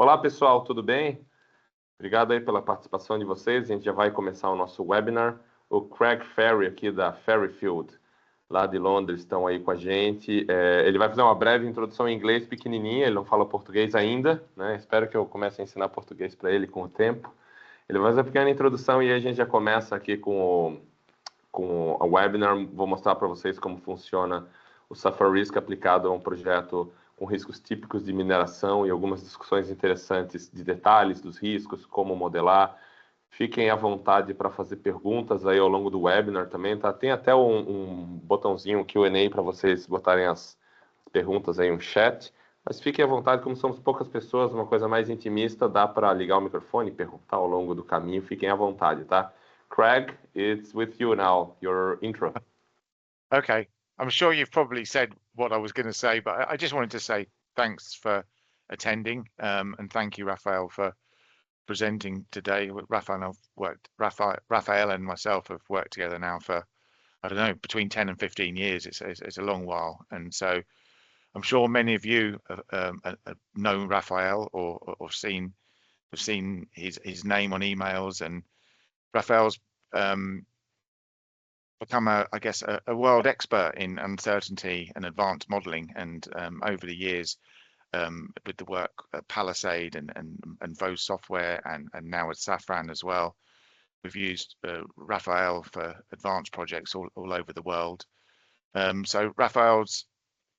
Olá, pessoal, tudo bem? Obrigado aí pela participação de vocês. A gente já vai começar o nosso webinar. O Craig Ferry, aqui da Ferryfield, lá de Londres, estão aí com a gente. Ele vai fazer uma breve introdução em inglês pequenininha, ele não fala português ainda, né? Espero que eu comece a ensinar português para ele com o tempo. Ele vai fazer uma pequena introdução e aí a gente já começa aqui com o webinar. Vou mostrar para vocês como funciona o Safran Risk aplicado a um projeto com riscos típicos de mineração e algumas discussões interessantes de detalhes dos riscos, como modelar. Fiquem à vontade para fazer perguntas aí ao longo do webinar também, tá? Tem até um botãozinho Q&A para vocês botarem as perguntas aí, um chat. Mas fiquem à vontade, como somos poucas pessoas, uma coisa mais intimista, dá para ligar o microfone e perguntar ao longo do caminho. Fiquem à vontade, tá? Craig, it's with you now, your intro. Okay, I'm sure you've probably said what I was going to say, but I just wanted to say thanks for attending, and thank you, Raphael, for presenting today. Raphael and myself have worked together now for, I don't know, between 10 and 15 years. It's a long while, and so I'm sure many of you have known Raphael or have seen his name on emails, and Raphael's become a world expert in uncertainty and advanced modeling, and over the years with the work at Palisade and Vos Software and now with Safran as well, we've used Raphael for advanced projects all over the world. So Raphael's,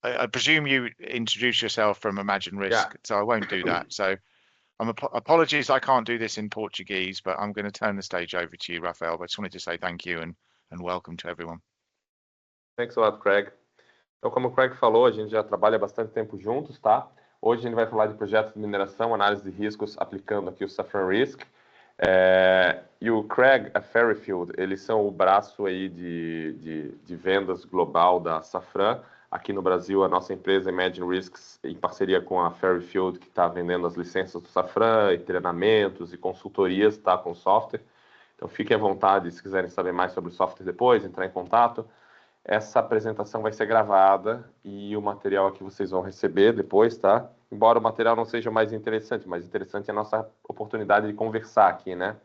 I presume you introduce yourself from Imagine Risk, Yeah. So I won't do that. So apologies, I can't do this in Portuguese, but I'm going to turn the stage over to you, Raphael. But I just wanted to say thank you and welcome to everyone. Thanks a lot, Craig. Então, como o Craig falou, a gente já trabalha bastante tempo juntos, tá? Hoje a gente vai falar de projetos de mineração, análise de riscos, aplicando aqui o Safran Risk. E o Craig, a Ferryfield, eles são o braço aí de vendas global da Safran. Aqui no Brasil, a nossa empresa Imagine Risks, em parceria com a Ferryfield, que está vendendo as licenças do Safran, e treinamentos e consultorias, tá, com software. Então, fiquem à vontade, se quiserem saber mais sobre o software depois, entrar em contato. Essa apresentação vai ser gravada e o material aqui vocês vão receber depois, tá? Embora o material não seja o mais interessante, mas interessante é a nossa oportunidade de conversar aqui, né?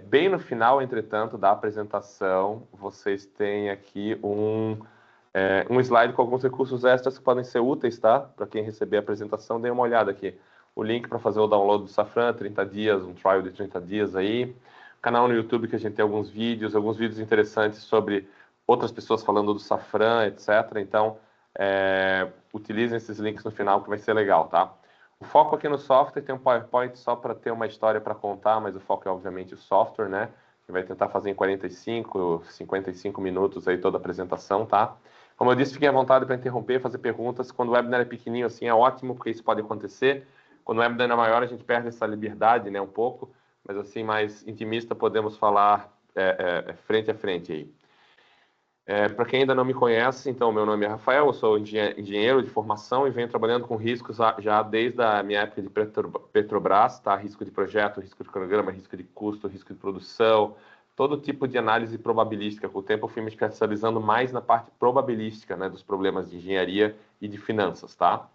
Bem no final, entretanto, da apresentação, vocês têm aqui um slide com alguns recursos extras que podem ser úteis, tá? Para quem receber a apresentação, dê uma olhada aqui. O link para fazer o download do Safran, 30 dias, um trial de 30 dias aí. Canal no YouTube que a gente tem alguns vídeos interessantes sobre outras pessoas falando do Safran, etc. Então, utilizem esses links no final que vai ser legal, tá? O foco aqui no software, tem um PowerPoint só para ter uma história para contar, mas o foco é obviamente o software, né? Que vai tentar fazer em 45, 55 minutos aí toda a apresentação, tá? Como eu disse, fiquem à vontade para interromper, fazer perguntas. Quando o webinar é pequenininho assim, é ótimo, porque isso pode acontecer. Quando o webinar é maior, a gente perde essa liberdade, né, um pouco. Mas assim, mais intimista, podemos falar frente a frente aí. Para quem ainda não me conhece, então, meu nome é Rafael, eu sou engenheiro de formação e venho trabalhando com riscos já desde a minha época de Petrobras, tá? Risco de projeto, risco de cronograma, risco de custo, risco de produção, todo tipo de análise probabilística. Com o tempo eu fui me especializando mais na parte probabilística, né, dos problemas de engenharia e de finanças, tá?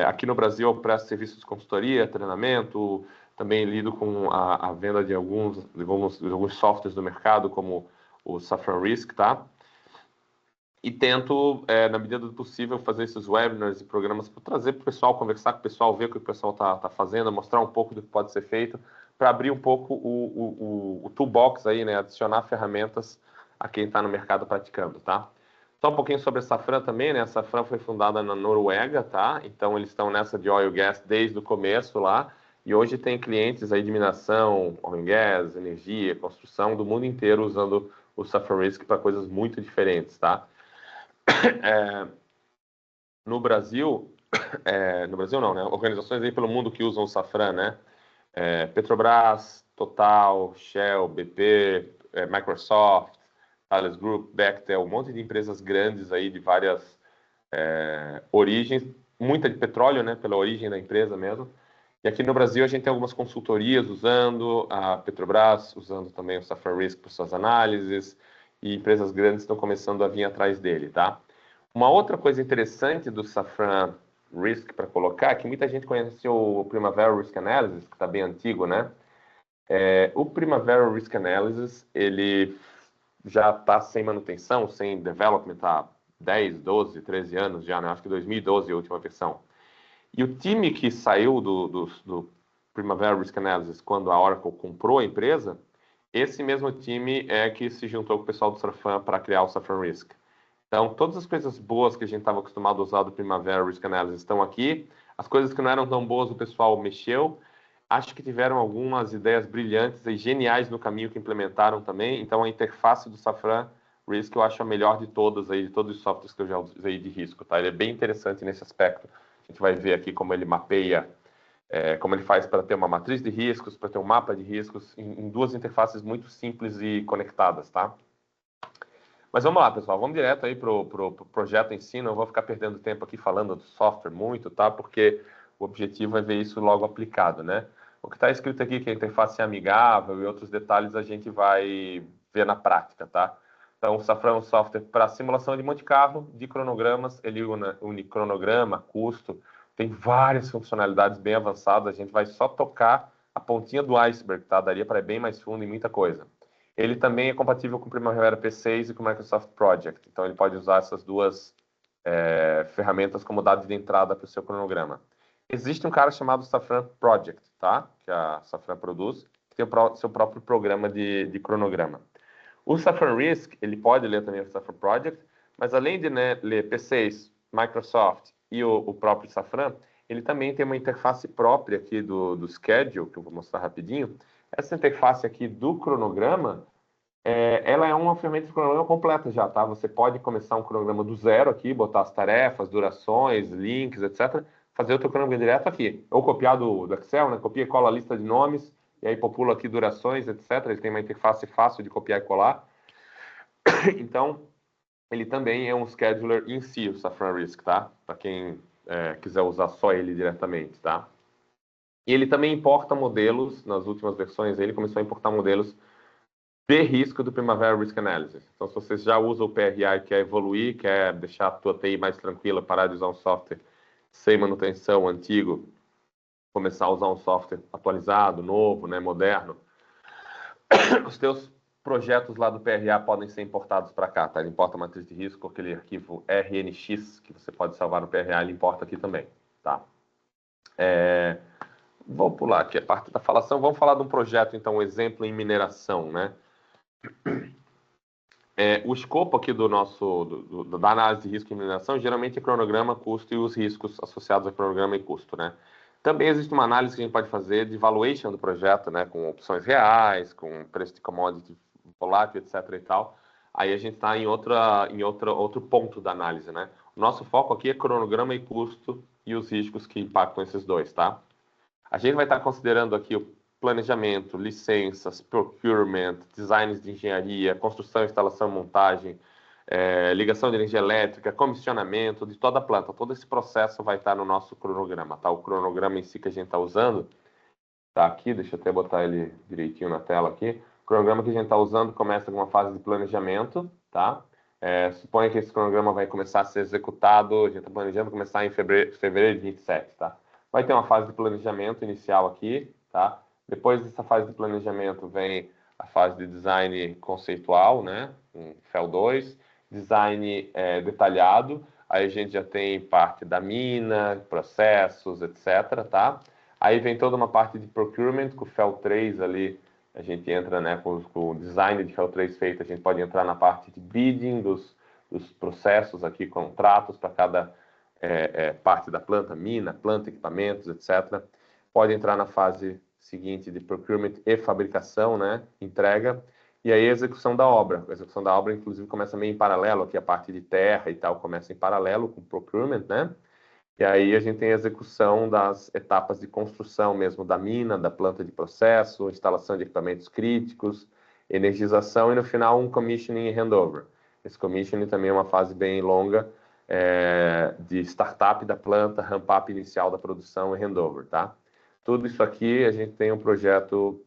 Aqui no Brasil eu presto serviços de consultoria, treinamento, também lido com a venda de alguns softwares do mercado, como o Safran Risk, tá? E tento, na medida do possível, fazer esses webinars e programas para trazer para o pessoal, conversar com o pessoal, ver o que o pessoal está fazendo, mostrar um pouco do que pode ser feito, para abrir um pouco o toolbox aí, né? Adicionar ferramentas a quem está no mercado praticando, tá? Só um pouquinho sobre a Safran também, né? A Safran foi fundada na Noruega, tá? Então, eles estão nessa de oil and gas desde o começo lá, e hoje tem clientes aí de mineração, oil and gas, energia, construção, do mundo inteiro usando o Safran Risk para coisas muito diferentes, tá? No Brasil não, né? Organizações aí pelo mundo que usam o Safran, né? Petrobras, Total, Shell, BP, Microsoft, Thales Group, Bechtel, um monte de empresas grandes aí de várias origens, muita de petróleo, né? Pela origem da empresa mesmo. E aqui no Brasil a gente tem algumas consultorias usando a Petrobras, usando também o Safran Risk para suas análises, e empresas grandes estão começando a vir atrás dele, tá? Uma outra coisa interessante do Safran Risk para colocar, que muita gente conhece o Primavera Risk Analysis, que está bem antigo, né? O Primavera Risk Analysis, ele já está sem manutenção, sem development há 10, 12, 13 anos já, né? Acho que 2012 é a última versão. E o time que saiu do Primavera Risk Analysis quando a Oracle comprou a empresa, esse mesmo time é que se juntou com o pessoal do Safran para criar o Safran Risk. Então, todas as coisas boas que a gente estava acostumado a usar do Primavera Risk Analysis estão aqui. As coisas que não eram tão boas, o pessoal mexeu. Acho que tiveram algumas ideias brilhantes e geniais no caminho que implementaram também. Então, a interface do Safran Risk eu acho a melhor de todas, aí, de todos os softwares que eu já usei de risco. Tá? Ele é bem interessante nesse aspecto. A gente vai ver aqui como ele mapeia, como ele faz para ter uma matriz de riscos, para ter um mapa de riscos, em duas interfaces muito simples e conectadas. Tá? Mas vamos lá, pessoal, vamos direto aí pro projeto em si, não vou ficar perdendo tempo aqui falando do software muito, tá? Porque o objetivo é ver isso logo aplicado, né? O que está escrito aqui, que a interface é amigável e outros detalhes a gente vai ver na prática, tá? Então, o Safran é um software para simulação de Monte Carlo, de cronogramas, ele une cronograma, custo, tem várias funcionalidades bem avançadas, a gente vai só tocar a pontinha do iceberg, tá? Daria para ir bem mais fundo em muita coisa. Ele também é compatível com o Primavera P6 e com o Microsoft Project. Então, ele pode usar essas duas ferramentas como dado de entrada para o seu cronograma. Existe um cara chamado Safran Project, tá? Que a Safran produz, que tem o seu próprio programa de cronograma. O Safran Risk, ele pode ler também o Safran Project, mas além de, né, ler P6, Microsoft e o próprio Safran, ele também tem uma interface própria aqui do Schedule, que eu vou mostrar rapidinho. Essa interface aqui do cronograma, ela é uma ferramenta de cronograma completa já, tá? Você pode começar um cronograma do zero aqui, botar as tarefas, durações, links, etc. Fazer o teu cronograma direto aqui. Ou copiar do Excel, né? Copia e cola a lista de nomes, e aí popula aqui durações, etc. Ele tem uma interface fácil de copiar e colar. Então, ele também é um scheduler em si, o Safran Risk, tá? Para quem quiser usar só ele diretamente, tá? E ele também importa modelos, nas últimas versões ele começou a importar modelos de risco do Primavera Risk Analysis. Então, se você já usa o PRA e quer evoluir, quer deixar a tua TI mais tranquila, parar de usar um software sem manutenção, antigo, começar a usar um software atualizado, novo, né, moderno, os teus projetos lá do PRA podem ser importados para cá, tá? Ele importa a matriz de risco, aquele arquivo RNX que você pode salvar no PRA, ele importa aqui também, tá? Vou pular aqui a parte da falação. Vamos falar de um projeto, então, um exemplo em mineração, né? O escopo aqui da análise de risco em mineração geralmente é cronograma, custo e os riscos associados a cronograma e custo, né? Também existe uma análise que a gente pode fazer de valuation do projeto, né? Com opções reais, com preço de commodity volátil, etc. e tal. Aí a gente está em outro ponto da análise, né? O nosso foco aqui é cronograma e custo e os riscos que impactam esses dois, tá? A gente vai estar considerando aqui o planejamento, licenças, procurement, designs de engenharia, construção, instalação, montagem, ligação de energia elétrica, comissionamento de toda a planta. Todo esse processo vai estar no nosso cronograma, tá? O cronograma em si que a gente está usando está aqui, deixa eu até botar ele direitinho na tela aqui. O cronograma que a gente está usando começa com uma fase de planejamento, tá? Suponha que esse cronograma vai começar a ser executado, a gente está planejando começar em fevereiro de 27, tá? Vai ter uma fase de planejamento inicial aqui, tá? Depois dessa fase de planejamento vem a fase de design conceitual, né? FEL 2, design detalhado, aí a gente já tem parte da mina, processos, etc, tá? Aí vem toda uma parte de procurement, com o FEL 3 ali, a gente entra, né, com o design de FEL 3 feito, a gente pode entrar na parte de bidding, dos processos aqui, contratos para cada parte da planta, mina, planta, equipamentos, etc. Pode entrar na fase seguinte de procurement e fabricação, né, entrega, e aí a execução da obra. A execução da obra, inclusive, começa meio em paralelo, aqui a parte de terra e tal começa em paralelo com o procurement, né? E aí a gente tem a execução das etapas de construção mesmo da mina, da planta de processo, instalação de equipamentos críticos, energização e no final um commissioning e handover. Esse commissioning também é uma fase bem longa de startup da planta, ramp-up inicial da produção e handover, tá? Tudo isso aqui a gente tem um projeto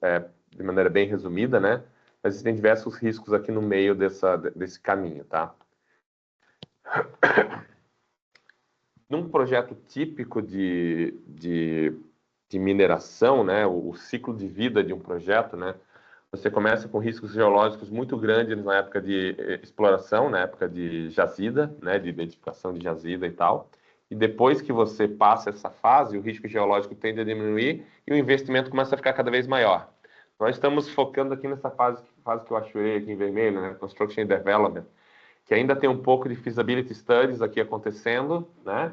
de maneira bem resumida, né? Mas existem diversos riscos aqui no meio desse caminho, tá? num projeto típico de mineração, né, o ciclo de vida de um projeto, né, você começa com riscos geológicos muito grandes na época de exploração, na época de jazida, né, de identificação de jazida e tal. E depois que você passa essa fase, o risco geológico tende a diminuir e o investimento começa a ficar cada vez maior. Nós estamos focando aqui nessa fase que eu achei aqui em vermelho, né, Construction and Development, que ainda tem um pouco de feasibility studies aqui acontecendo, né?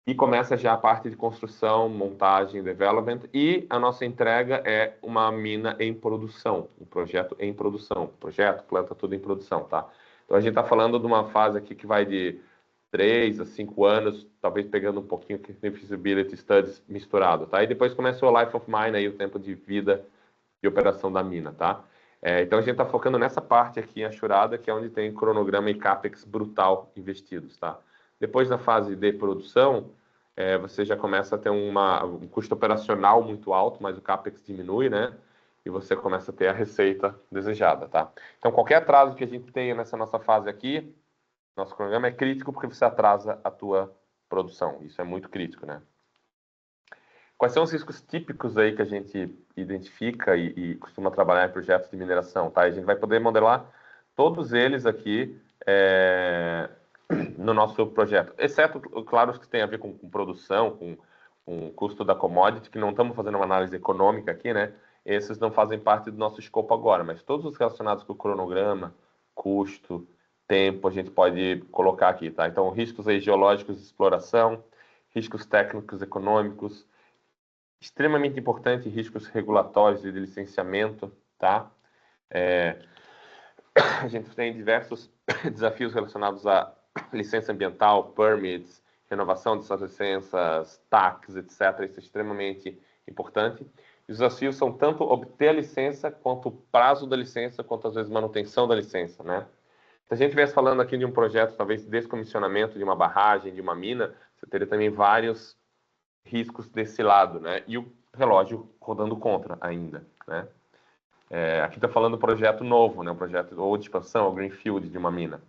E começa já a parte de construção, montagem, development, e a nossa entrega é uma mina em produção, um projeto em produção. Projeto, planta, tudo em produção, tá? Então a gente está falando de uma fase aqui que vai de 3 a 5 anos, talvez pegando um pouquinho de feasibility studies misturado, tá? E depois começa o life of mine, aí o tempo de vida de operação da mina, tá? Então a gente está focando nessa parte aqui achurada, que é onde tem cronograma e capex brutal investidos, tá? Depois da fase de produção, você já começa a ter um custo operacional muito alto, mas o capex diminui, né? E você começa a ter a receita desejada, tá? Então qualquer atraso que a gente tenha nessa nossa fase aqui, nosso cronograma é crítico porque você atrasa a tua produção. Isso é muito crítico, né? Quais são os riscos típicos aí que a gente identifica e costuma trabalhar em projetos de mineração, tá? A gente vai poder modelar todos eles aqui no nosso projeto, exceto, claro, os que têm a ver com produção, com o custo da commodity, que não estamos fazendo uma análise econômica aqui, né? Esses não fazem parte do nosso escopo agora, mas todos os relacionados com o cronograma, custo, tempo, a gente pode colocar aqui, tá? Então, riscos aí geológicos de exploração, riscos técnicos econômicos, extremamente importante, riscos regulatórios e de licenciamento, tá? A gente tem diversos desafios relacionados a licença ambiental, permits, renovação dessas licenças, taxas, etc. Isso é extremamente importante. E os desafios são tanto obter a licença, quanto o prazo da licença, quanto às vezes manutenção da licença, né? Se a gente estivesse falando aqui de um projeto, talvez de descomissionamento de uma barragem, de uma mina, você teria também vários riscos desse lado, né? E o relógio rodando contra ainda, né? Aqui está falando um projeto novo, né? Um projeto ou de expansão, ou greenfield de uma mina.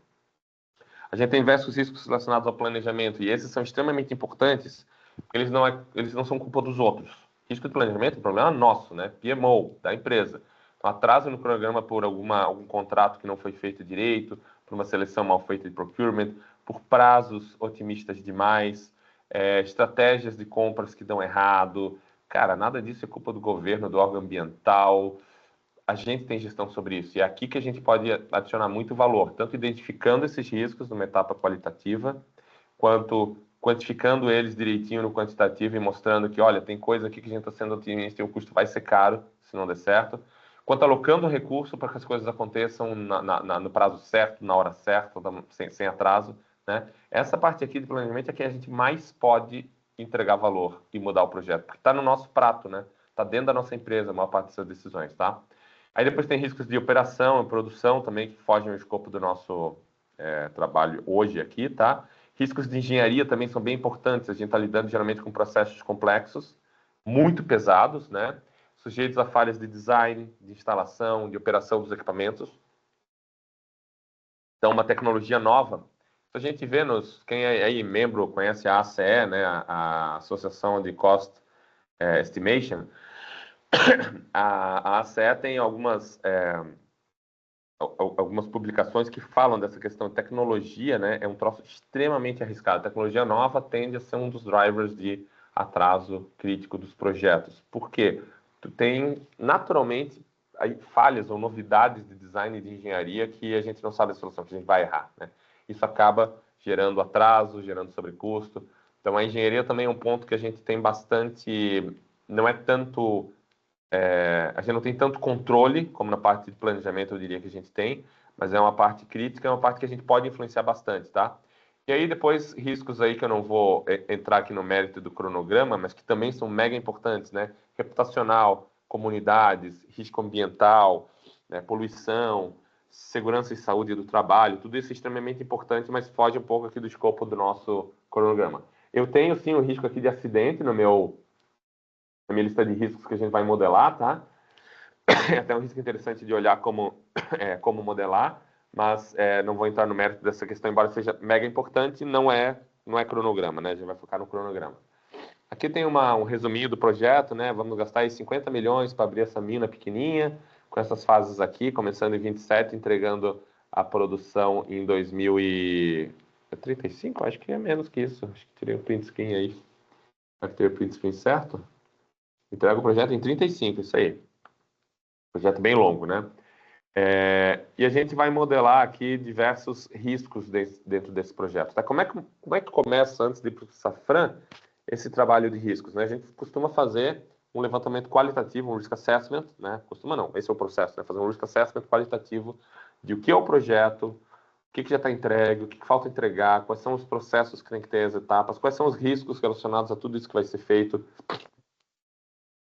A gente tem diversos riscos relacionados ao planejamento, e esses são extremamente importantes, porque eles não são culpa dos outros. Risco de planejamento é um problema nosso, né? PMO, da empresa. Então, atraso no programa por algum contrato que não foi feito direito, por uma seleção mal feita de procurement, por prazos otimistas demais, estratégias de compras que dão errado. Cara, nada disso é culpa do governo, do órgão ambiental. A gente tem gestão sobre isso. E é aqui que a gente pode adicionar muito valor, tanto identificando esses riscos numa etapa qualitativa, quanto quantificando eles direitinho no quantitativo e mostrando que, olha, tem coisa aqui que a gente está sendo otimista e o custo vai ser caro se não der certo. Quanto alocando recurso para que as coisas aconteçam no prazo certo, na hora certa, sem atraso, né? Essa parte aqui de planejamento é que a gente mais pode entregar valor e mudar o projeto, porque está no nosso prato, né? Está dentro da nossa empresa a maior parte dessas decisões, tá? Aí depois tem riscos de operação e produção também, que fogem ao escopo do nosso trabalho hoje aqui, tá? Riscos de engenharia também são bem importantes. A gente está lidando geralmente com processos complexos, muito pesados, né? Sujeitos a falhas de design, de instalação, de operação dos equipamentos. Então, uma tecnologia nova. A gente vê quem é aí membro conhece a ACE, né? A Associação de Cost Estimation. A ACE tem algumas publicações que falam dessa questão de tecnologia, né? É um troço extremamente arriscado. Tecnologia nova tende a ser um dos drivers de atraso crítico dos projetos. Por quê? Tu tem, naturalmente, aí, falhas ou novidades de design e de engenharia que a gente não sabe a solução, que a gente vai errar, né? Isso acaba gerando atraso, gerando sobrecusto. Então, a engenharia também é um ponto que a gente tem bastante... Não é tanto... a gente não tem tanto controle como na parte de planejamento, eu diria que a gente tem, mas é uma parte crítica, é uma parte que a gente pode influenciar bastante, tá? E aí depois riscos aí que eu não vou entrar aqui no mérito do cronograma, mas que também são mega importantes, né? Reputacional, comunidades, risco ambiental, né? Poluição, segurança e saúde do trabalho, tudo isso é extremamente importante, mas foge um pouco aqui do escopo do nosso cronograma. Eu tenho sim o risco aqui de acidente na minha lista de riscos que a gente vai modelar, tá? É até um risco interessante de olhar como modelar, mas não vou entrar no mérito dessa questão, embora seja mega importante, não não é cronograma, né? A gente vai focar no cronograma. Aqui tem um resuminho do projeto, né? Vamos gastar aí 50 milhões para abrir essa mina pequenininha, com essas fases aqui, começando em 27, entregando a produção em 2035? Acho que é menos que isso. Acho que tirei o print screen aí. Vai ter o print screen certo? Entrega o projeto em 35, isso aí. Projeto bem longo, né? E a gente vai modelar aqui diversos riscos dentro desse projeto. Tá? Como é que começa, antes de ir para o Safran, esse trabalho de riscos? Né? A gente costuma fazer um levantamento qualitativo, um risk assessment, né? Costuma não, esse é o processo, né? Fazer um risk assessment qualitativo de o que é o projeto, o que já está entregue, o que falta entregar, quais são os processos que tem que ter as etapas, quais são os riscos relacionados a tudo isso que vai ser feito,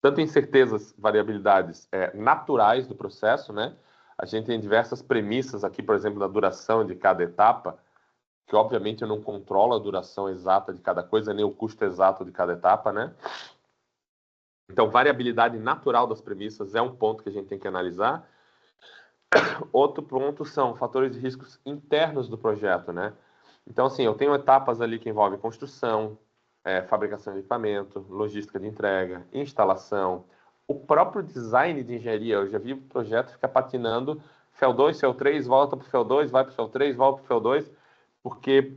tanto incertezas, variabilidades naturais do processo, né? A gente tem diversas premissas aqui, por exemplo, da duração de cada etapa, que obviamente eu não controlo a duração exata de cada coisa, nem o custo exato de cada etapa, né? Então, variabilidade natural das premissas é um ponto que a gente tem que analisar. Outro ponto são fatores de riscos internos do projeto, né? Então, assim, eu tenho etapas ali que envolvem construção, fabricação de equipamento, logística de entrega, instalação, o próprio design de engenharia. Eu já vi o projeto ficar patinando, FEL2, FEL3, volta para o FEL2, vai para o FEL3, volta para o FEL2, porque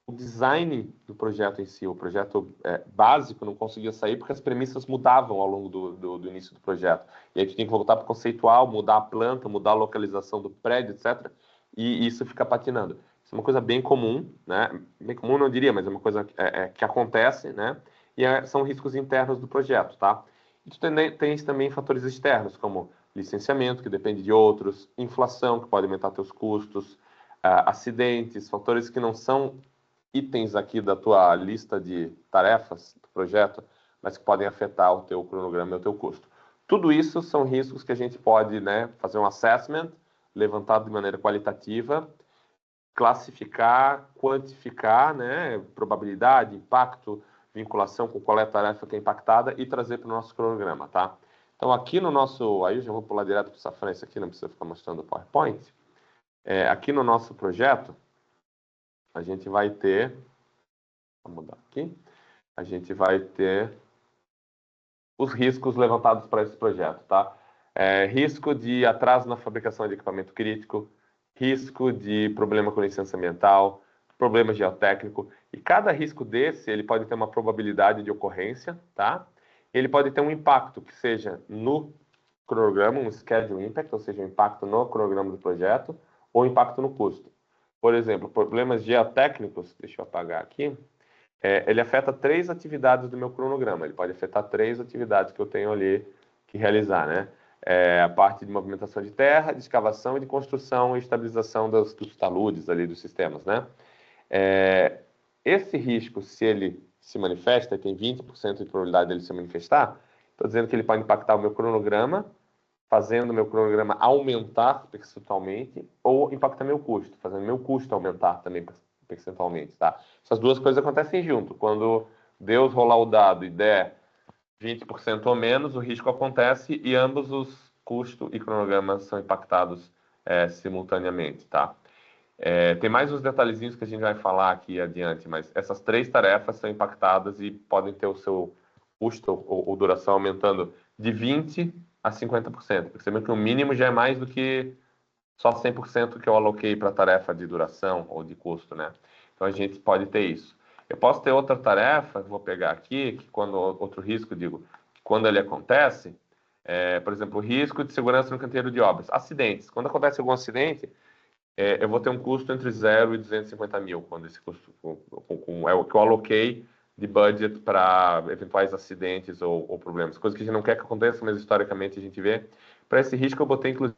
o design do projeto em si, o projeto básico, não conseguia sair porque as premissas mudavam ao longo do início do projeto. E aí a gente tem que voltar para o conceitual, mudar a planta, mudar a localização do prédio, etc. E isso fica patinando. Isso é uma coisa bem comum, né? Bem comum não diria, mas é uma coisa que acontece, né? E são riscos internos do projeto, tá? E tu tem também fatores externos, como licenciamento, que depende de outros, inflação, que pode aumentar teus custos, acidentes, fatores que não são itens aqui da tua lista de tarefas do projeto, mas que podem afetar o teu cronograma e o teu custo. Tudo isso são riscos que a gente pode, né, fazer um assessment, levantado de maneira qualitativa, classificar, quantificar, né, probabilidade, impacto, vinculação com qual é a tarefa que é impactada e trazer para o nosso cronograma, tá? Então, aqui no nosso... Aí eu já vou pular direto para o Safran, isso aqui não precisa ficar mostrando o PowerPoint. Aqui no nosso projeto, a gente vai ter... Vou mudar aqui. A gente vai ter os riscos levantados para esse projeto, tá? Risco de atraso na fabricação de equipamento crítico, risco de problema com licença ambiental, problema geotécnico. E cada risco desse, ele pode ter uma probabilidade de ocorrência, tá? Ele pode ter um impacto que seja no cronograma, um schedule impact, ou seja, um impacto no cronograma do projeto, ou impacto no custo. Por exemplo, problemas geotécnicos, deixa eu apagar aqui, ele afeta 3 atividades do meu cronograma. Ele pode afetar 3 atividades que eu tenho ali que realizar, né? A parte de movimentação de terra, de escavação e de construção e estabilização dos taludes ali dos sistemas, né? Esse risco, se ele se manifesta, tem 20% de probabilidade dele se manifestar, estou dizendo que ele pode impactar o meu cronograma, fazendo o meu cronograma aumentar percentualmente, ou impactar meu custo, fazendo meu custo aumentar também percentualmente, tá? Essas duas coisas acontecem junto. Quando Deus rolar o dado e der 20% ou menos, o risco acontece e ambos os custos e cronogramas são impactados simultaneamente, tá? Tem mais uns detalhezinhos que a gente vai falar aqui adiante, mas essas 3 tarefas são impactadas e podem ter o seu custo ou duração aumentando de 20% a 50%. Percebendo que o mínimo já é mais do que só 100% que eu aloquei para a tarefa de duração ou de custo, né? Então, a gente pode ter isso. Eu posso ter outra tarefa, vou pegar aqui, que outro risco, digo, quando ele acontece, por exemplo, risco de segurança no canteiro de obras. Acidentes. Quando acontece algum acidente, eu vou ter um custo entre 0 e 250 mil, quando esse custo é o que eu aloquei de budget para eventuais acidentes ou problemas. Coisas que a gente não quer que aconteça, mas historicamente a gente vê. Para esse risco, eu botei, inclusive,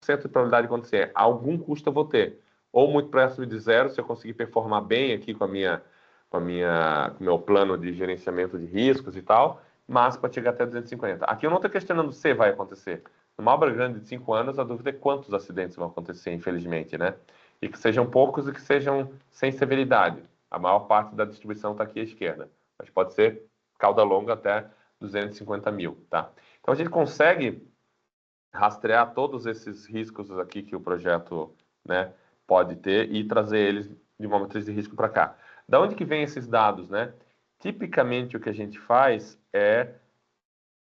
de probabilidade de acontecer. Algum custo eu vou ter. Ou muito próximo de 0, se eu conseguir performar bem aqui com o meu plano de gerenciamento de riscos e tal, mas pode chegar até 250. Aqui eu não estou questionando se vai acontecer. Numa obra grande de 5 anos, a dúvida é quantos acidentes vão acontecer, infelizmente, né? E que sejam poucos e que sejam sem severidade. A maior parte da distribuição está aqui à esquerda. Mas pode ser cauda longa até 250 mil, tá? Então a gente consegue rastrear todos esses riscos aqui que o projeto, né, pode ter e trazer eles de uma matriz de risco para cá. Da onde que vem esses dados, né? Tipicamente, o que a gente faz é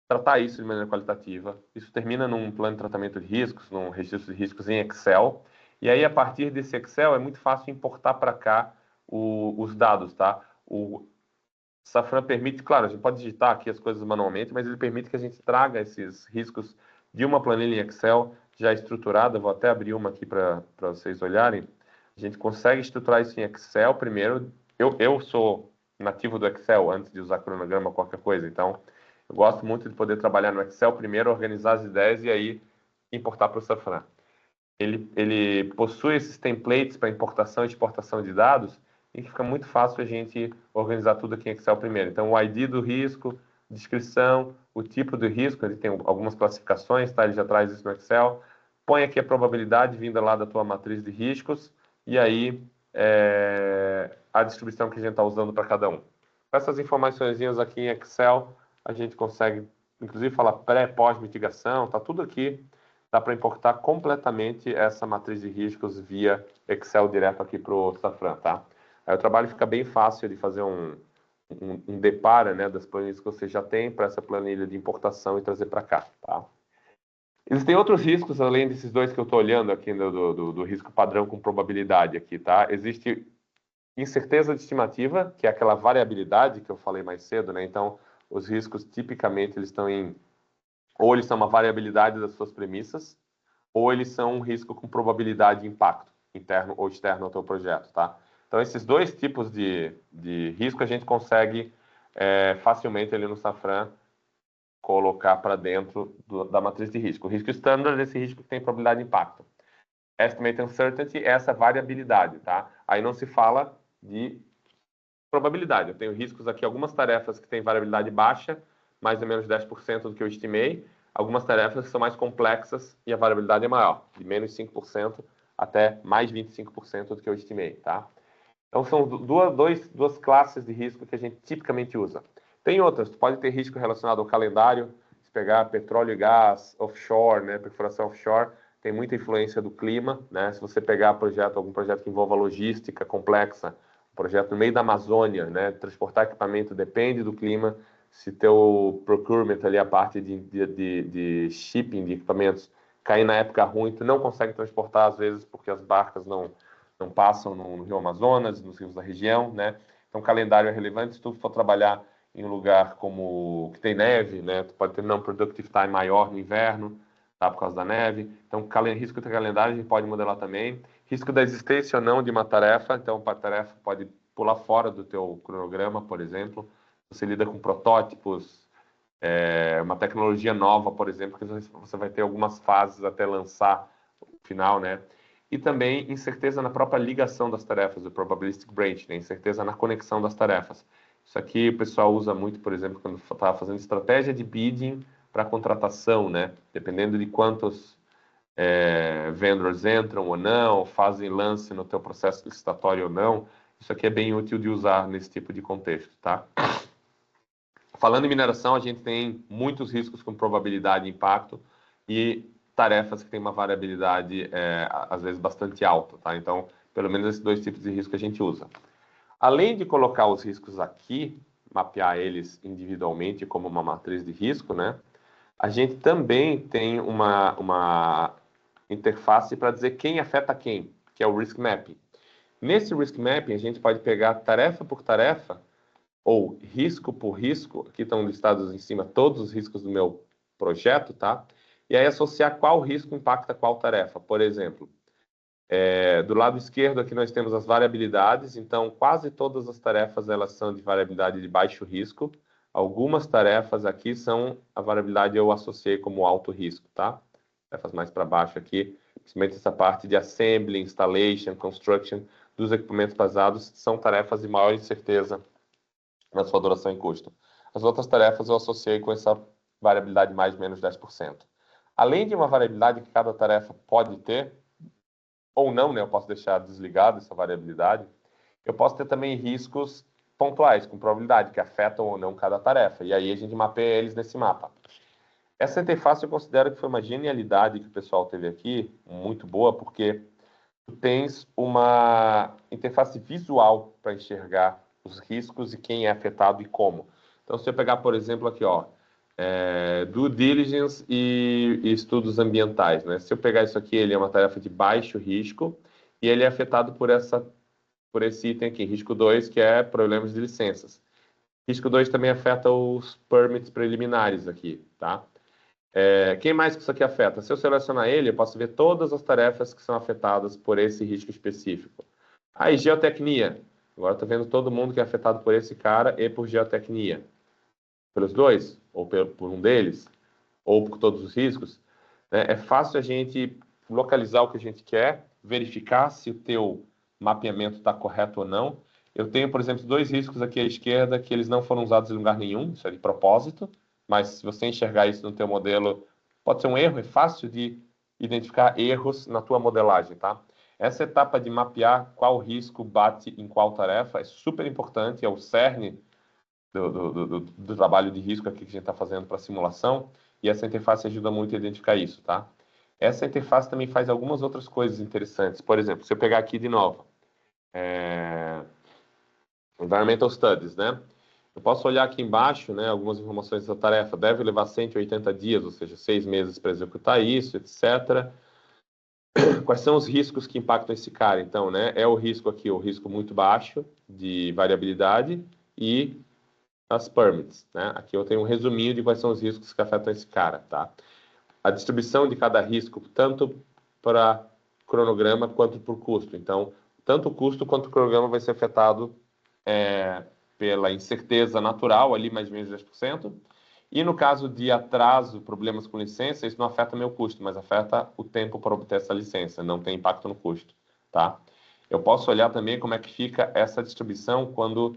tratar isso de maneira qualitativa. Isso termina num plano de tratamento de riscos, num registro de riscos em Excel. E aí, a partir desse Excel, é muito fácil importar para cá os dados, tá? O Safran permite, claro, a gente pode digitar aqui as coisas manualmente, mas ele permite que a gente traga esses riscos de uma planilha em Excel já estruturada. Vou até abrir uma aqui para vocês olharem. A gente consegue estruturar isso em Excel primeiro. Eu sou nativo do Excel antes de usar cronograma ou qualquer coisa, então eu gosto muito de poder trabalhar no Excel primeiro, organizar as ideias e aí importar para o Safran. Ele possui esses templates para importação e exportação de dados e fica muito fácil a gente organizar tudo aqui em Excel primeiro. Então, o ID do risco, descrição, o tipo do risco, ele tem algumas classificações, tá? Ele já traz isso no Excel. Põe aqui a probabilidade vinda lá da tua matriz de riscos e aí a distribuição que a gente está usando para cada um. Com essas informações aqui em Excel, a gente consegue, inclusive, falar pré, pós mitigação, tá tudo aqui. Dá para importar completamente essa matriz de riscos via Excel direto aqui para o Safran, tá? Aí o trabalho fica bem fácil de fazer um depara, né, das planilhas que você já tem para essa planilha de importação e trazer para cá, tá? Existem outros riscos, além desses dois que eu estou olhando aqui, do risco padrão com probabilidade aqui, tá? Existe incerteza de estimativa, que é aquela variabilidade que eu falei mais cedo, né? Então, os riscos, tipicamente, eles estão ou eles são uma variabilidade das suas premissas, ou eles são um risco com probabilidade de impacto, interno ou externo ao teu projeto, tá? Então, esses dois tipos de risco a gente consegue facilmente ali no Safran colocar para dentro da matriz de risco. O risco standard é esse risco que tem probabilidade de impacto. Estimate uncertainty é essa variabilidade, tá? Aí não se fala de probabilidade. Eu tenho riscos aqui, algumas tarefas que têm variabilidade baixa, mais ou menos 10% do que eu estimei, algumas tarefas que são mais complexas e a variabilidade é maior, de menos 5% até mais 25% do que eu estimei, tá? Então, são duas classes de risco que a gente tipicamente usa. Tem outras, tu pode ter risco relacionado ao calendário, se pegar petróleo e gás, offshore, né, perfuração offshore, tem muita influência do clima, né? Se você pegar algum projeto que envolva logística complexa, projeto no meio da Amazônia, né, transportar equipamento depende do clima. Se teu procurement ali, a parte de shipping de equipamentos, cair na época ruim, tu não consegue transportar às vezes porque as barcas não passam no Rio Amazonas, nos rios da região, né? Então, o calendário é relevante. Se tu for trabalhar em um lugar como que tem neve, né? Tu pode ter non-productive time maior no inverno, tá? Por causa da neve. Então, risco de calendário a gente pode modelar também. Risco da existência ou não de uma tarefa. Então, uma tarefa pode pular fora do teu cronograma, por exemplo. Você lida com protótipos, uma tecnologia nova, por exemplo, que você vai ter algumas fases até lançar o final, né? E também incerteza na própria ligação das tarefas, o probabilistic branch, né? Incerteza na conexão das tarefas. Isso aqui o pessoal usa muito, por exemplo, quando está fazendo estratégia de bidding para contratação, né? Dependendo de quantos vendors entram ou não, fazem lance no teu processo licitatório ou não. Isso aqui é bem útil de usar nesse tipo de contexto, tá? Falando em mineração, a gente tem muitos riscos com probabilidade de impacto e tarefas que têm uma variabilidade, às vezes, bastante alta, tá? Então, pelo menos esses dois tipos de risco a gente usa. Além de colocar os riscos aqui, mapear eles individualmente como uma matriz de risco, né? A gente também tem uma interface para dizer quem afeta quem, que é o Risk Mapping. Nesse Risk Mapping, a gente pode pegar tarefa por tarefa ou risco por risco, aqui estão listados em cima todos os riscos do meu projeto, tá? E aí associar qual risco impacta qual tarefa. Por exemplo, do lado esquerdo aqui nós temos as variabilidades, então quase todas as tarefas elas são de variabilidade de baixo risco. Algumas tarefas aqui são a variabilidade eu associei como alto risco, tá? Tarefas mais para baixo aqui, principalmente essa parte de assembly, installation, construction dos equipamentos pesados são tarefas de maior incerteza na sua duração e custo. As outras tarefas eu associei com essa variabilidade mais ou menos 10%. Além de uma variabilidade que cada tarefa pode ter, ou não, né? Eu posso deixar desligado essa variabilidade. Eu posso ter também riscos pontuais, com probabilidade, que afetam ou não cada tarefa. E aí a gente mapeia eles nesse mapa. Essa interface eu considero que foi uma genialidade que o pessoal teve aqui, muito boa, porque tu tens uma interface visual para enxergar os riscos e quem é afetado e como. Então, se eu pegar, por exemplo, aqui, ó, due diligence e estudos ambientais, né? Se eu pegar isso aqui, ele é uma tarefa de baixo risco e ele é afetado por esse item aqui, risco 2, que é problemas de licenças. Risco 2 também afeta os permits preliminares aqui, tá? Quem mais que isso aqui afeta? Se eu selecionar ele, eu posso ver todas as tarefas que são afetadas por esse risco específico. Aí, geotecnia. Agora estou vendo todo mundo que é afetado por esse cara e por geotecnia. Pelos dois, ou por um deles, ou por todos os riscos. Né? É fácil a gente localizar o que a gente quer, verificar se o teu mapeamento está correto ou não. Eu tenho, por exemplo, 2 riscos aqui à esquerda que eles não foram usados em lugar nenhum, isso é de propósito, mas se você enxergar isso no teu modelo, pode ser um erro, é fácil de identificar erros na tua modelagem, tá? Essa etapa de mapear qual risco bate em qual tarefa é super importante, é o cerne do trabalho de risco aqui que a gente está fazendo para simulação, e essa interface ajuda muito a identificar isso, tá? Essa interface também faz algumas outras coisas interessantes. Por exemplo, se eu pegar aqui de novo, Environmental Studies, né? Eu posso olhar aqui embaixo, né, algumas informações dessa tarefa. Deve levar 180 dias, ou seja, 6 meses para executar isso, etc. Quais são os riscos que impactam esse cara? Então, né, é o risco aqui, o risco muito baixo de variabilidade e as permits, né? Aqui eu tenho um resuminho de quais são os riscos que afetam esse cara, tá? A distribuição de cada risco, tanto para cronograma quanto por custo. Então, tanto o custo quanto o cronograma vai ser afetado pela incerteza natural, ali mais ou menos 10%. E no caso de atraso, problemas com licença, isso não afeta meu custo, mas afeta o tempo para obter essa licença, não tem impacto no custo, tá? Eu posso olhar também como é que fica essa distribuição quando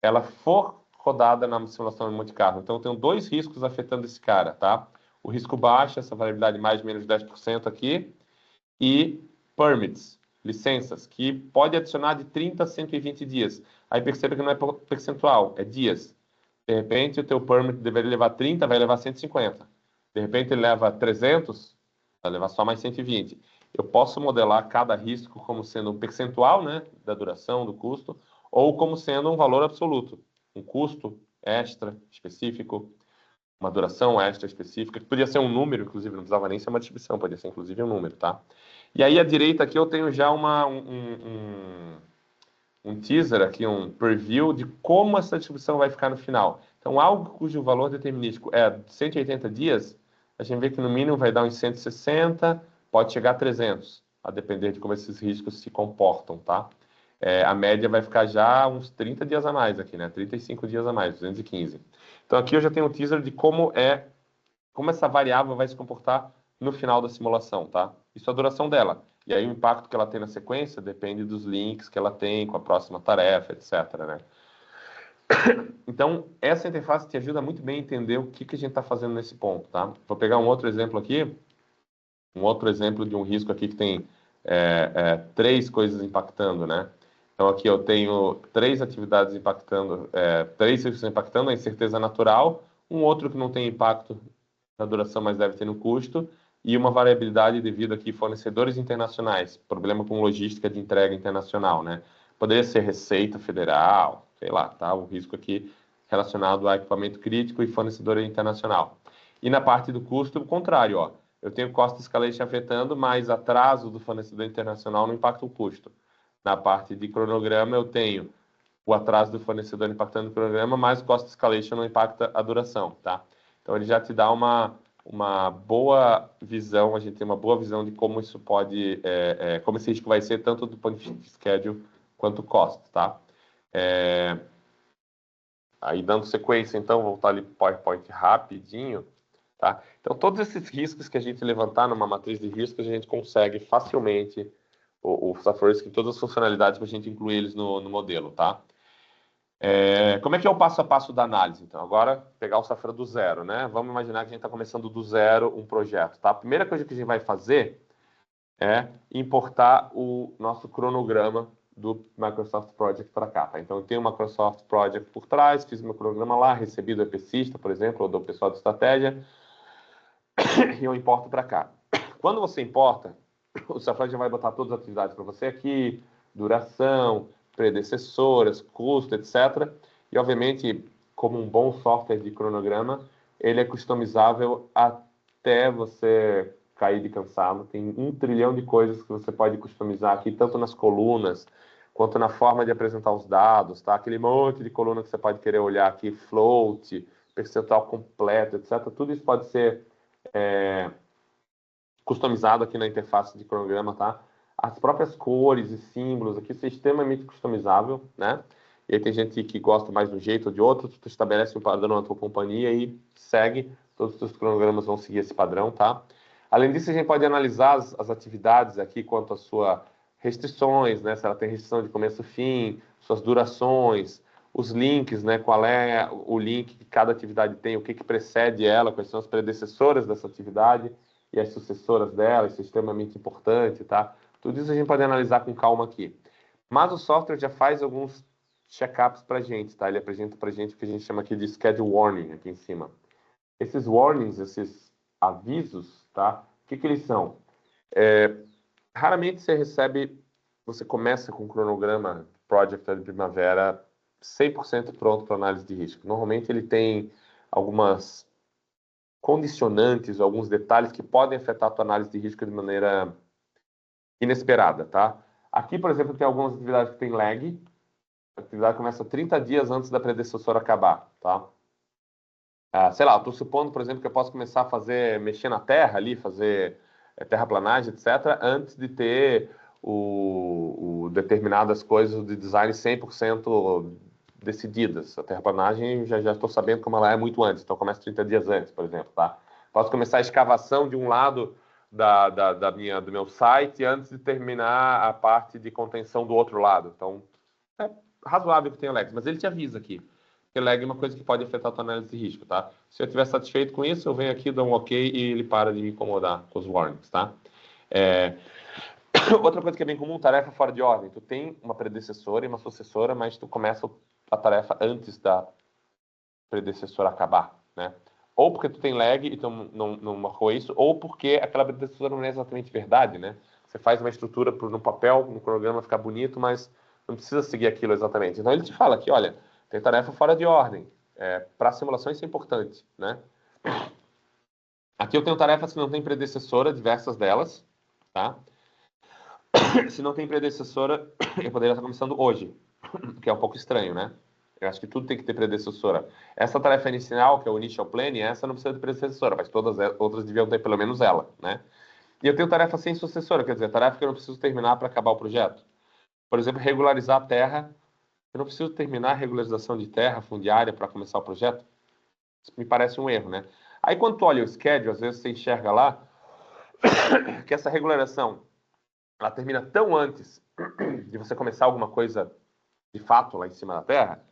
ela for rodada na simulação de Monte Carlo. Então, eu tenho 2 riscos afetando esse cara, tá? O risco baixo, essa variabilidade mais ou menos 10% aqui, e permits, licenças, que pode adicionar de 30 a 120 dias. Aí perceba que não é percentual, é dias. De repente, o teu permit deveria levar 30, vai levar 150. De repente, ele leva 300, vai levar só mais 120. Eu posso modelar cada risco como sendo um percentual, né, da duração, do custo, ou como sendo um valor absoluto. Um custo extra específico, uma duração extra específica, que podia ser um número, inclusive, não precisava nem ser uma distribuição, podia ser inclusive um número, tá? E aí, à direita aqui, eu tenho já um teaser aqui, um preview de como essa distribuição vai ficar no final. Então, algo cujo valor determinístico é 180 dias, a gente vê que no mínimo vai dar uns 160, pode chegar a 300, a depender de como esses riscos se comportam, tá? A média vai ficar já uns 30 dias a mais aqui, né? 35 dias a mais, 215. Então, aqui eu já tenho um teaser de como essa variável vai se comportar no final da simulação, tá? Isso é a duração dela. E aí o impacto que ela tem na sequência depende dos links que ela tem com a próxima tarefa, etc, né? Então, essa interface te ajuda muito bem a entender o que a gente está fazendo nesse ponto, tá? Vou pegar um outro exemplo aqui, um outro exemplo de um risco aqui que tem 3 coisas impactando, né? Então, aqui eu tenho 3 atividades impactando, 3 riscos impactando, a incerteza natural, um outro que não tem impacto na duração, mas deve ter no custo, e uma variabilidade devido aqui fornecedores internacionais, problema com logística de entrega internacional, né? Poderia ser Receita Federal, sei lá, tá? O risco aqui relacionado a equipamento crítico e fornecedor internacional. E na parte do custo, o contrário, ó. Eu tenho cost escalation afetando, mas atraso do fornecedor internacional não impacta o custo. Na parte de cronograma, eu tenho o atraso do fornecedor impactando o cronograma, mas o cost escalation não impacta a duração, tá? Então, ele já te dá uma boa visão, a gente tem uma boa visão de como isso pode, como esse risco vai ser, tanto do ponto de vista de schedule quanto cost, tá? Aí, dando sequência, então, vou voltar ali para o PowerPoint rapidinho, tá? Então, todos esses riscos que a gente levantar numa matriz de riscos, a gente consegue facilmente o Software Risk, todas as funcionalidades para a gente incluir eles no modelo, tá? Como é que é o passo a passo da análise? Então, agora, pegar o Safra do zero, né? Vamos imaginar que a gente está começando do zero um projeto, tá? A primeira coisa que a gente vai fazer é importar o nosso cronograma do Microsoft Project para cá, tá? Então, eu tenho o Microsoft Project por trás, fiz meu cronograma lá, recebi do EPCista, por exemplo, ou do pessoal de estratégia, e eu importo para cá. Quando você importa, o Safran já vai botar todas as atividades para você aqui, duração, predecessoras, custo, etc. E, obviamente, como um bom software de cronograma, ele é customizável até você cair de cansado. Tem 1 trilhão de coisas que você pode customizar aqui, tanto nas colunas, quanto na forma de apresentar os dados, tá? Aquele monte de coluna que você pode querer olhar aqui, float, percentual completo, etc. Tudo isso pode ser customizado aqui na interface de cronograma, tá? As próprias cores e símbolos aqui, isso é extremamente customizável, né? E aí tem gente que gosta mais de um jeito ou de outro, tu estabelece um padrão na tua companhia e segue, todos os teus cronogramas vão seguir esse padrão, tá? Além disso, a gente pode analisar as atividades aqui quanto à sua restrições, né? Se ela tem restrição de começo e fim, suas durações, os links, né? Qual é o link que cada atividade tem, o que precede ela, quais são as predecessoras dessa atividade e as sucessoras dela, isso é extremamente importante, tá? Tudo isso a gente pode analisar com calma aqui. Mas o software já faz alguns check-ups para a gente, tá? Ele apresenta para a gente o que a gente chama aqui de schedule warning, aqui em cima. Esses warnings, esses avisos, tá? O que eles são? Raramente você começa com um cronograma Project de primavera 100% pronto para análise de risco. Normalmente ele tem algumas condicionantes, alguns detalhes que podem afetar a tua análise de risco de maneira inesperada, tá? Aqui, por exemplo, tem algumas atividades que tem lag. A atividade começa 30 dias antes da predecessora acabar, tá? Sei lá, estou supondo, por exemplo, que eu posso começar a mexer na terra ali, fazer terraplanagem, etc., antes de ter o determinadas coisas de design 100% decididas. A terraplanagem, já estou sabendo como ela é muito antes, então começa 30 dias antes, por exemplo, tá? Posso começar a escavação de um lado do meu site antes de terminar a parte de contenção do outro lado. Então, é razoável que tenha lags, mas ele te avisa aqui. Porque lag é uma coisa que pode afetar a tua análise de risco, tá? Se eu estiver satisfeito com isso, eu venho aqui, dou um ok e ele para de me incomodar com os warnings, tá? Outra coisa que é bem comum, tarefa fora de ordem. Tu tem uma predecessora e uma sucessora, mas tu começa a tarefa antes da predecessora acabar, né? Ou porque tu tem lag e tu não marcou isso, ou porque aquela predecessora não é exatamente verdade, né? Você faz uma estrutura no papel, no cronograma ficar bonito, mas não precisa seguir aquilo exatamente. Então ele te fala aqui, olha, tem tarefa fora de ordem. Para simulação isso é importante, né? Aqui eu tenho tarefas que não têm predecessora, diversas delas, tá? Se não tem predecessora, eu poderia estar começando hoje, que é um pouco estranho, né? Eu acho que tudo tem que ter predecessora. Essa tarefa inicial, que é o initial planning, essa não precisa de predecessora, mas todas as outras deviam ter pelo menos ela, né? E eu tenho tarefa sem sucessora, quer dizer, tarefa que eu não preciso terminar para acabar o projeto. Por exemplo, regularizar a terra. Eu não preciso terminar a regularização de terra fundiária para começar o projeto. Isso me parece um erro, né? Aí quando tu olha o schedule, às vezes você enxerga lá que essa regularização ela termina tão antes de você começar alguma coisa de fato lá em cima da terra,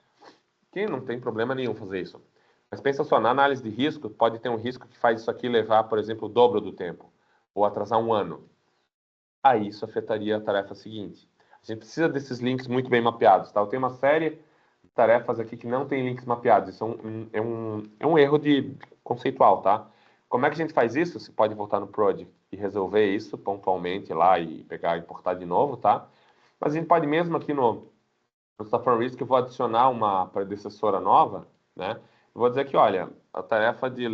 que não tem problema nenhum fazer isso. Mas pensa só, na análise de risco, pode ter um risco que faz isso aqui levar, por exemplo, o dobro do tempo, ou atrasar um ano. Aí isso afetaria a tarefa seguinte. A gente precisa desses links muito bem mapeados, tá? Eu tenho uma série de tarefas aqui que não tem links mapeados. Isso é um erro conceitual, tá? Como é que a gente faz isso? Você pode voltar no Project e resolver isso pontualmente lá e pegar e importar de novo, tá? Mas a gente pode mesmo aqui no Safran Risk, eu vou adicionar uma predecessora nova, né? Eu vou dizer que, olha, a tarefa de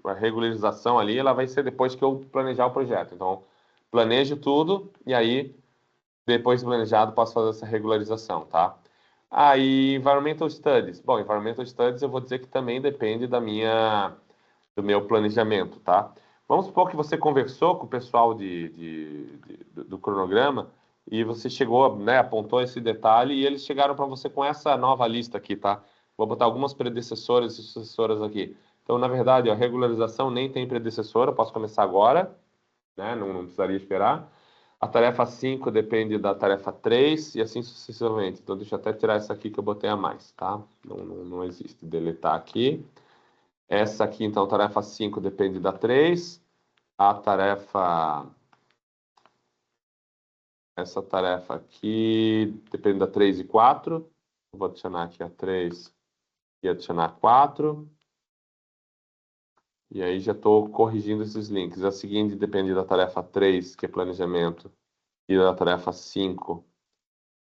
a regularização ali, ela vai ser depois que eu planejar o projeto. Então, planejo tudo e aí, depois de planejado, posso fazer essa regularização, tá? Aí, Environmental Studies. Bom, Environmental Studies eu vou dizer que também depende do meu planejamento, tá? Vamos supor que você conversou com o pessoal do cronograma e você chegou, né, apontou esse detalhe e eles chegaram para você com essa nova lista aqui, tá? Vou botar algumas predecessoras e sucessoras aqui. Então, na verdade, a regularização nem tem predecessora, posso começar agora, né? Não precisaria esperar. A tarefa 5 depende da tarefa 3 e assim sucessivamente. Então, deixa eu até tirar essa aqui que eu botei a mais, tá? Não existe. Deletar aqui. Essa aqui, então, tarefa 5 depende da 3. Essa tarefa aqui depende da 3 e 4. Eu vou adicionar aqui a 3 e adicionar 4. E aí já estou corrigindo esses links. A seguinte depende da tarefa 3, que é planejamento, e da tarefa 5,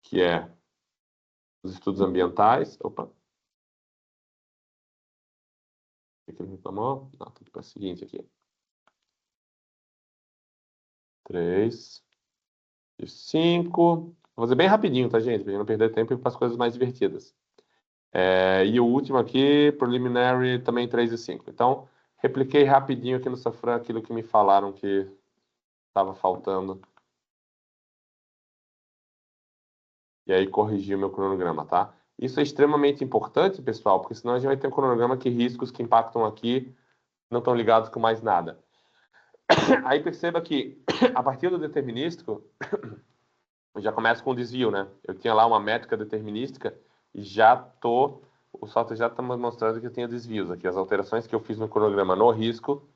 que é os estudos ambientais. Opa, o que ele reclamou? Não, tem que ir para a seguinte aqui. 3 e 5. Vou fazer bem rapidinho, tá, gente? Para não perder tempo e para as coisas mais divertidas. E o último aqui, preliminary, também 3 e 5. Então, repliquei rapidinho aqui no Safran aquilo que me falaram que estava faltando. E aí corrigi o meu cronograma, tá? Isso é extremamente importante, pessoal, porque senão a gente vai ter um cronograma que riscos que impactam aqui não estão ligados com mais nada. Aí perceba que, a partir do determinístico, eu já começo com o desvio, né? Eu tinha lá uma métrica determinística e o software já está mostrando que eu tenho desvios aqui. As alterações que eu fiz no cronograma no risco,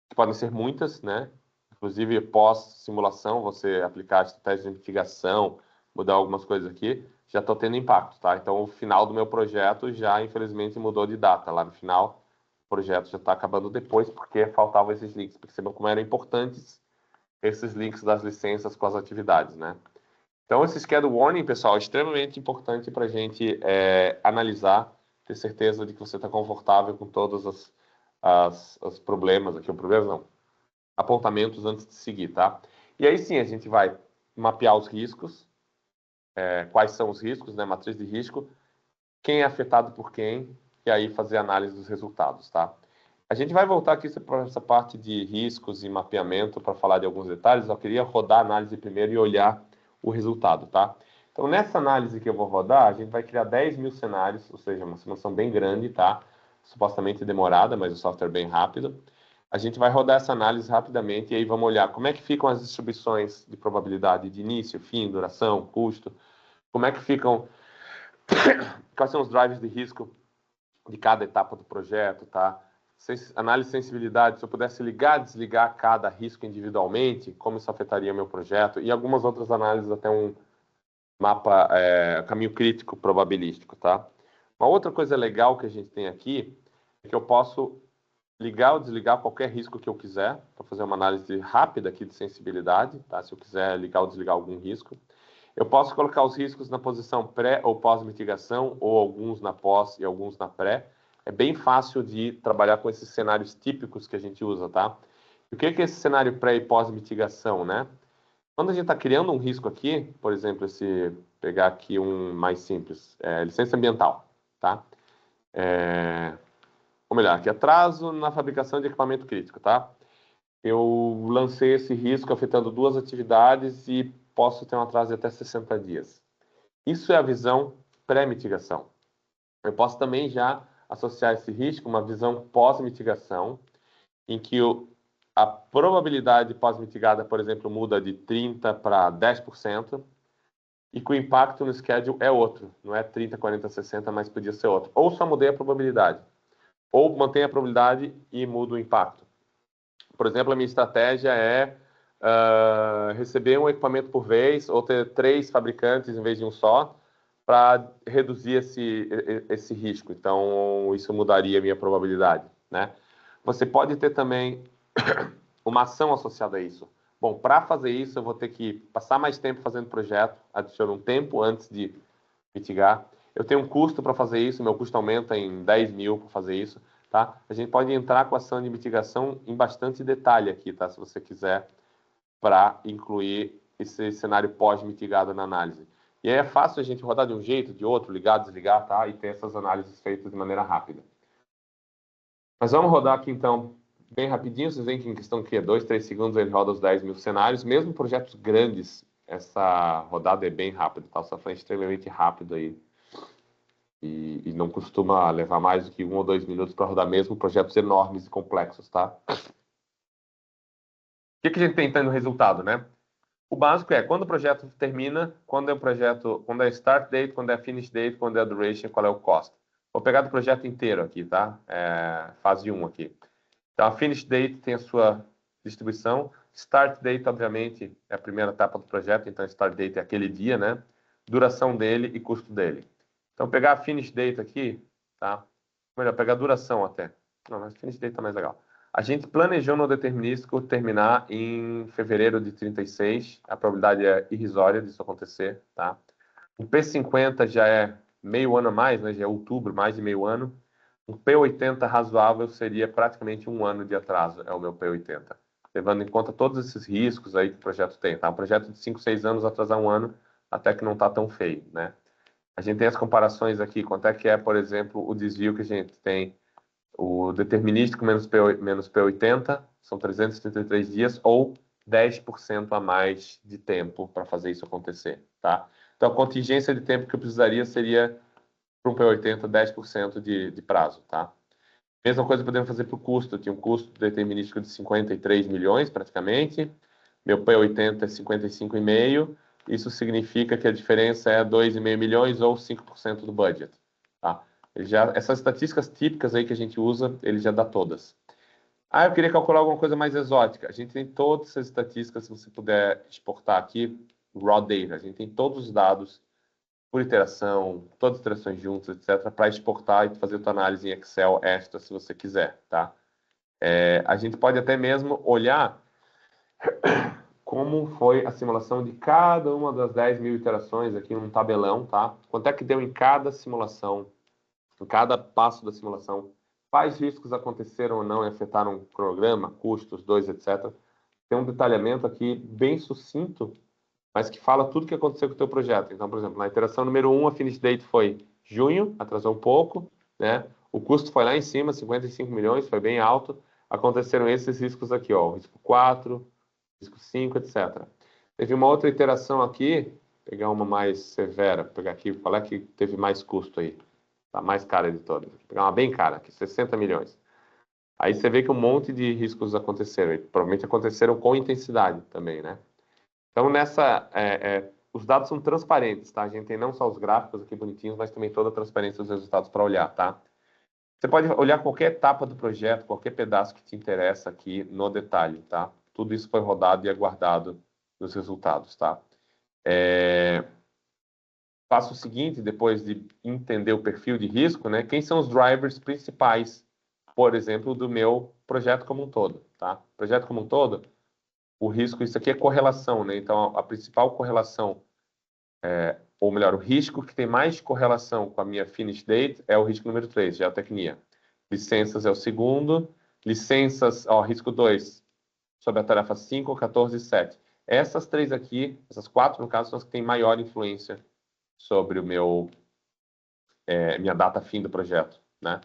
que podem ser muitas, né? Inclusive, pós-simulação, você aplicar estratégias de mitigação, mudar algumas coisas aqui, já estou tendo impacto, tá? Então, o final do meu projeto já, infelizmente, mudou de data. Lá no final, o projeto já está acabando depois, porque faltavam esses links. Percebam como eram importantes esses links das licenças com as atividades, né? Então, esse schedule warning, pessoal, é extremamente importante para a gente analisar, ter certeza de que você está confortável com todos os problemas aqui, o problema não, apontamentos antes de seguir, tá? E aí sim, a gente vai mapear os riscos, quais são os riscos, né? Matriz de risco, quem é afetado por quem, e aí fazer análise dos resultados, tá? A gente vai voltar aqui para essa parte de riscos e mapeamento para falar de alguns detalhes. Eu queria rodar a análise primeiro e olhar o resultado, tá? Então, nessa análise que eu vou rodar, a gente vai criar 10 mil cenários, ou seja, uma simulação bem grande, tá? Supostamente demorada, mas o software é bem rápido. A gente vai rodar essa análise rapidamente e aí vamos olhar como é que ficam as distribuições de probabilidade de início, fim, duração, custo, como é que ficam, quais são os drivers de risco de cada etapa do projeto, tá? Análise de sensibilidade, se eu pudesse ligar, desligar cada risco individualmente, como isso afetaria meu projeto, e algumas outras análises, até um mapa, caminho crítico probabilístico, tá? Uma outra coisa legal que a gente tem aqui é que eu posso ligar ou desligar qualquer risco que eu quiser, para fazer uma análise rápida aqui de sensibilidade, tá? Se eu quiser ligar ou desligar algum risco. Eu posso colocar os riscos na posição pré ou pós-mitigação, ou alguns na pós e alguns na pré. É bem fácil de trabalhar com esses cenários típicos que a gente usa, tá? O que é esse cenário pré e pós-mitigação, né? Quando a gente está criando um risco aqui, por exemplo, pegar aqui um mais simples, licença ambiental, tá? Ou melhor, aqui atraso na fabricação de equipamento crítico, tá? Eu lancei esse risco afetando duas atividades e posso ter um atraso de até 60 dias. Isso é a visão pré-mitigação. Eu posso também já associar esse risco a uma visão pós-mitigação, em que a probabilidade pós-mitigada, por exemplo, muda de 30% para 10%, e que o impacto no schedule é outro. Não é 30, 40, 60, mas podia ser outro. Ou só mudei a probabilidade, ou mantém a probabilidade e muda o impacto. Por exemplo, a minha estratégia é receber um equipamento por vez ou ter 3 fabricantes em vez de um só para reduzir esse risco. Então, isso mudaria a minha probabilidade, né? Você pode ter também uma ação associada a isso. Bom, para fazer isso, eu vou ter que passar mais tempo fazendo projeto, adiciono um tempo antes de mitigar. Eu tenho um custo para fazer isso, meu custo aumenta em 10 mil para fazer isso, tá? A gente pode entrar com a ação de mitigação em bastante detalhe aqui, tá? Se você quiser, para incluir esse cenário pós-mitigado na análise. E aí é fácil a gente rodar de um jeito, de outro, ligar, desligar, tá? E ter essas análises feitas de maneira rápida. Mas vamos rodar aqui, então, bem rapidinho. Vocês veem que em questão de 2, 3 segundos ele roda os 10 mil cenários. Mesmo projetos grandes, essa rodada é bem rápida, tá? O software é extremamente rápido aí. E não costuma levar mais do que 1 ou 2 minutos para rodar mesmo projetos enormes e complexos, tá? O que a gente tem então no resultado, né? O básico é quando o projeto termina, quando é start date, quando é finish date, quando é a duration, qual é o cost. Vou pegar do projeto inteiro aqui, tá? Fase 1 aqui. Então, a finish date tem a sua distribuição. Start date, obviamente, é a primeira etapa do projeto, então start date é aquele dia, né? Duração dele e custo dele. Então, pegar a finish date aqui, tá? Melhor, pegar a duração até. Não, mas finish date tá mais legal. A gente planejou no determinístico terminar em fevereiro de 36, a probabilidade é irrisória disso acontecer, tá? O P50 já é meio ano a mais, né? Já é outubro, mais de meio ano. Um P80 razoável seria praticamente um ano de atraso, é o meu P80. Levando em conta todos esses riscos aí que o projeto tem, tá? Um projeto de 5, 6 anos atrasar um ano, até que não tá tão feio, né? A gente tem as comparações aqui, quanto é que é, por exemplo, o desvio que a gente tem, o determinístico menos P80, são 333 dias, ou 10% a mais de tempo para fazer isso acontecer, tá? Então, a contingência de tempo que eu precisaria seria, para um P80, 10% de prazo, tá? Mesma coisa podemos fazer para o custo. Eu tinha um custo determinístico de 53 milhões, praticamente. Meu P80 é 55,5. Isso significa que a diferença é 2,5 milhões ou 5% do budget. Tá? Essas estatísticas típicas aí que a gente usa, ele já dá todas. Ah, eu queria calcular alguma coisa mais exótica. A gente tem todas essas estatísticas, se você puder exportar aqui, raw data. A gente tem todos os dados por iteração, todas as iterações juntas, etc., para exportar e fazer a tua análise em Excel extra, se você quiser, tá? A gente pode até mesmo olhar como foi a simulação de cada uma das 10 mil iterações aqui num tabelão, tá? Quanto é que deu em cada simulação, em cada passo da simulação, quais riscos aconteceram ou não e afetaram o cronograma, custos, etc. Tem um detalhamento aqui bem sucinto, mas que fala tudo o que aconteceu com o teu projeto. Então, por exemplo, na iteração número 1, a finish date foi junho, atrasou um pouco, né? O custo foi lá em cima, 55 milhões, foi bem alto. Aconteceram esses riscos aqui, ó, o risco 4, risco 5, etc. Teve uma outra iteração aqui, pegar uma mais severa, pegar aqui, qual é que teve mais custo aí? Tá mais cara de todas. Vou pegar uma bem cara aqui, 60 milhões. Aí você vê que um monte de riscos aconteceram, e provavelmente aconteceram com intensidade também, né? Então, os dados são transparentes, tá? A gente tem não só os gráficos aqui bonitinhos, mas também toda a transparência dos resultados para olhar, tá? Você pode olhar qualquer etapa do projeto, qualquer pedaço que te interessa aqui no detalhe, tá? Tudo isso foi rodado e aguardado nos resultados, tá? Passo seguinte, depois de entender o perfil de risco, né? Quem são os drivers principais, por exemplo, do meu projeto como um todo, tá? Projeto como um todo, o risco, isso aqui é correlação, né? Então, a principal correlação, ou melhor, o risco que tem mais correlação com a minha finish date é o risco número 3, geotecnia. Licenças é o segundo. Licenças, ó, risco 2, sobre a tarefa 5, 14 e 7. Essas três aqui, essas quatro, no caso, são as que têm maior influência sobre o minha data fim do projeto, né?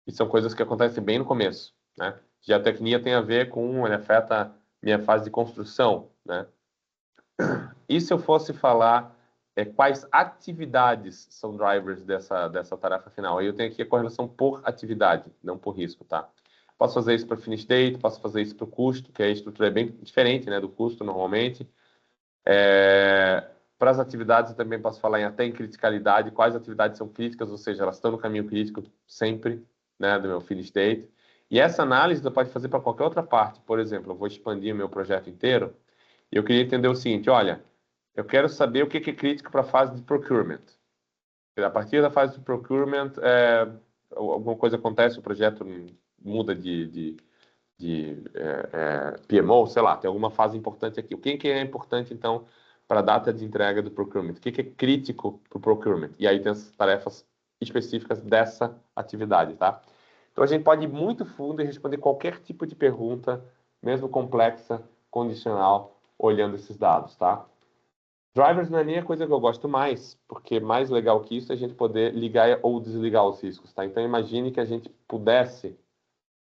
E são coisas que acontecem bem no começo, né? Geotecnia tem a ver com, ele afeta minha fase de construção, né? E se eu fosse falar quais atividades são drivers dessa tarefa final? Aí eu tenho aqui a correlação por atividade, não por risco, tá? Posso fazer isso para finish date, posso fazer isso para o custo, que a estrutura é bem diferente, né, do custo normalmente. Para as atividades eu também posso falar até em criticalidade, quais atividades são críticas, ou seja, elas estão no caminho crítico sempre, né, do meu finish date. E essa análise você pode fazer para qualquer outra parte. Por exemplo, eu vou expandir o meu projeto inteiro e eu queria entender o seguinte, olha, eu quero saber o que é crítico para a fase de procurement. A partir da fase de procurement, alguma coisa acontece, o projeto muda de PMO, sei lá, tem alguma fase importante aqui. O que é importante, então, para a data de entrega do procurement? O que é crítico para o procurement? E aí tem as tarefas específicas dessa atividade, tá? Então, a gente pode ir muito fundo e responder qualquer tipo de pergunta, mesmo complexa, condicional, olhando esses dados, tá? Drivers não é nem a coisa que eu gosto mais, porque mais legal que isso é a gente poder ligar ou desligar os riscos, tá? Então, imagine que a gente pudesse,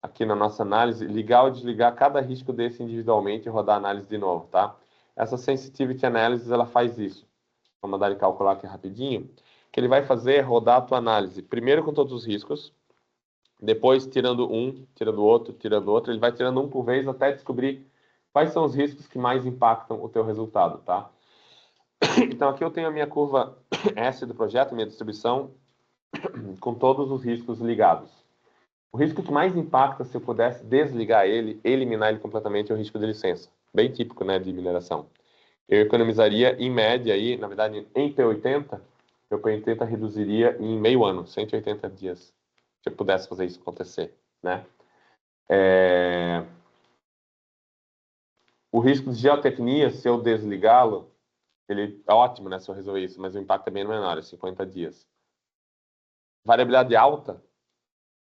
aqui na nossa análise, ligar ou desligar cada risco desse individualmente e rodar a análise de novo, tá? Essa Sensitivity Analysis, ela faz isso. Vou mandar ele calcular aqui rapidinho. O que ele vai fazer é rodar a tua análise, primeiro com todos os riscos, depois tirando um, tirando outro, ele vai tirando um por vez até descobrir quais são os riscos que mais impactam o teu resultado, tá? Então, aqui eu tenho a minha curva S do projeto, minha distribuição, com todos os riscos ligados. O risco que mais impacta, se eu pudesse desligar ele, eliminar ele completamente, é o risco de licença. Bem típico, né, de mineração. Eu economizaria, em média, aí, na verdade, em P80, meu P80 reduziria em meio ano, 180 dias, se eu pudesse fazer isso acontecer, né? O risco de geotecnia, se eu desligá-lo, ele é ótimo, né, se eu resolver isso, mas o impacto é bem menor, é 50 dias. Variabilidade alta,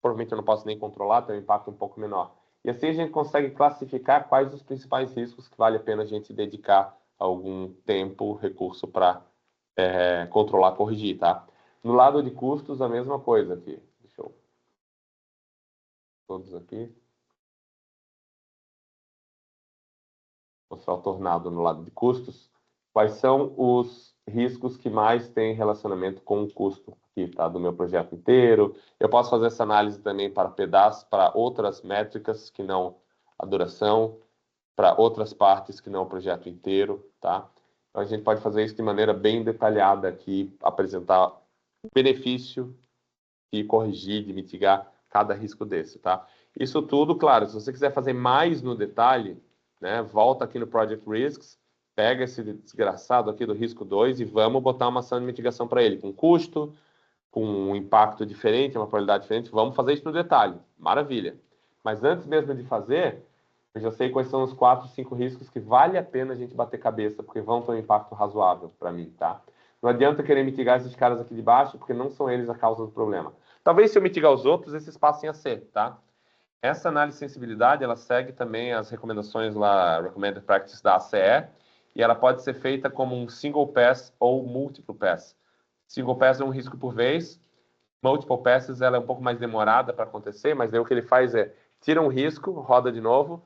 provavelmente eu não posso nem controlar, tem um impacto um pouco menor. E assim a gente consegue classificar quais os principais riscos que vale a pena a gente dedicar algum tempo, recurso para controlar, corrigir, tá? No lado de custos, a mesma coisa aqui. Deixa eu... Todos aqui. Vou mostrar o tornado no lado de custos. Quais são os riscos que mais têm relacionamento com o custo aqui, tá? Do meu projeto inteiro. Eu posso fazer essa análise também para pedaços, para outras métricas que não a duração, para outras partes que não o projeto inteiro, tá? Então, a gente pode fazer isso de maneira bem detalhada aqui, apresentar o benefício e corrigir, de mitigar cada risco desse, tá? Isso tudo, claro, se você quiser fazer mais no detalhe, né, volta aqui no Project Risks, pega esse desgraçado aqui do risco 2 e vamos botar uma ação de mitigação para ele, com custo, com um impacto diferente, uma probabilidade diferente, vamos fazer isso no detalhe, maravilha. Mas antes mesmo de fazer, eu já sei quais são os 4, 5 riscos que vale a pena a gente bater cabeça, porque vão ter um impacto razoável para mim, tá? Não adianta querer mitigar esses caras aqui de baixo, porque não são eles a causa do problema. Talvez se eu mitigar os outros, esses passem a ser, tá? Essa análise de sensibilidade, ela segue também as recomendações lá, Recommended Practice da ACE, e ela pode ser feita como um single pass ou multiple pass. Single pass é um risco por vez, multiple passes ela é um pouco mais demorada para acontecer, mas daí o que ele faz é tira um risco, roda de novo,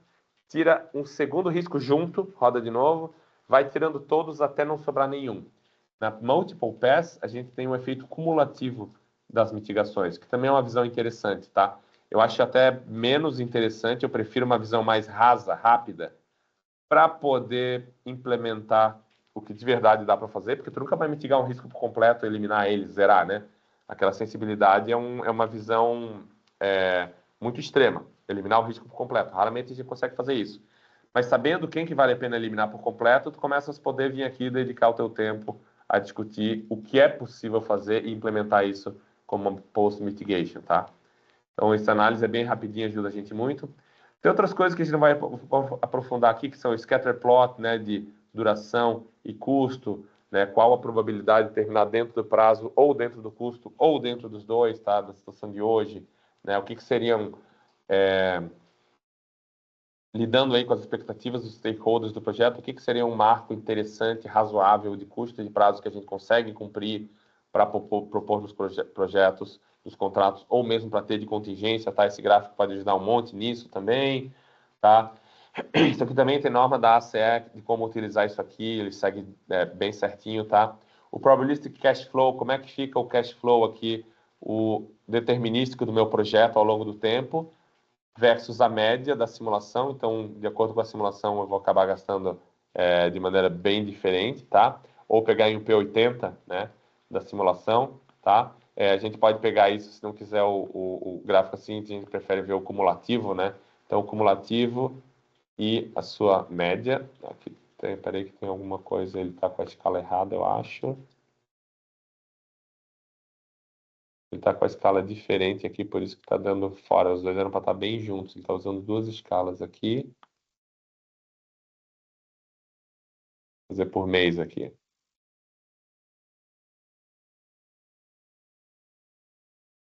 tira um segundo risco junto, roda de novo, vai tirando todos até não sobrar nenhum. Na multiple pass, a gente tem um efeito cumulativo das mitigações, que também é uma visão interessante, tá? Eu acho até menos interessante, eu prefiro uma visão mais rasa, rápida, para poder implementar o que de verdade dá para fazer, porque tu nunca vai mitigar um risco por completo, eliminar ele, zerar, né? Aquela sensibilidade é uma visão muito extrema, eliminar o risco por completo. Raramente a gente consegue fazer isso. Mas sabendo quem que vale a pena eliminar por completo, tu começa a poder vir aqui e dedicar o teu tempo a discutir o que é possível fazer e implementar isso como uma post-mitigation, tá? Então, essa análise é bem rapidinha, ajuda a gente muito. Tem outras coisas que a gente não vai aprofundar aqui, que são o scatter plot, né, de duração e custo, né, qual a probabilidade de terminar dentro do prazo, ou dentro do custo, ou dentro dos dois, tá, da situação de hoje, né, o que seriam, lidando aí com as expectativas dos stakeholders do projeto, o que seria um marco interessante, razoável de custo e de prazo que a gente consegue cumprir para propor nos projetos, nos contratos, ou mesmo para ter de contingência, tá? Esse gráfico pode ajudar um monte nisso também, tá? Isso aqui também tem norma da ACE de como utilizar isso aqui, ele segue bem certinho, tá? O probabilistic cash flow, como é que fica o cash flow aqui, o determinístico do meu projeto ao longo do tempo, versus a média da simulação. Então, de acordo com a simulação, eu vou acabar gastando de maneira bem diferente, tá? Ou pegar em um P80, né, da simulação, tá? A gente pode pegar isso, se não quiser o gráfico assim, a gente prefere ver o cumulativo, né? Então, o cumulativo e a sua média. Aqui tem, peraí que tem alguma coisa, ele está com a escala errada, eu acho. Ele está com a escala diferente aqui, por isso que está dando fora. Os dois eram para estar bem juntos. Ele está usando duas escalas aqui. Vou fazer por mês aqui.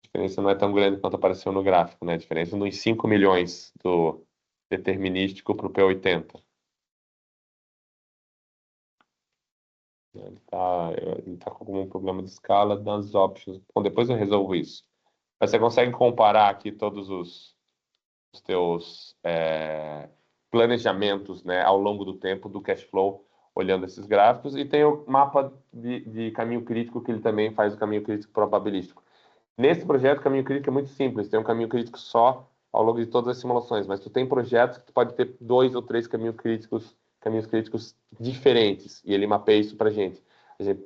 A diferença não é tão grande quanto apareceu no gráfico, né? A diferença nos 5 milhões do determinístico para o P80. Ele tá com algum problema de escala nas options. Bom, depois eu resolvo isso. Mas você consegue comparar aqui todos os teus planejamentos, né, ao longo do tempo do cash flow, olhando esses gráficos. E tem o mapa de caminho crítico, que ele também faz o caminho crítico probabilístico. Nesse projeto, o caminho crítico é muito simples. Tem um caminho crítico só ao longo de todas as simulações, mas tu tem projetos que tu pode ter 2 ou 3 caminhos críticos diferentes, e ele mapeia isso para a gente.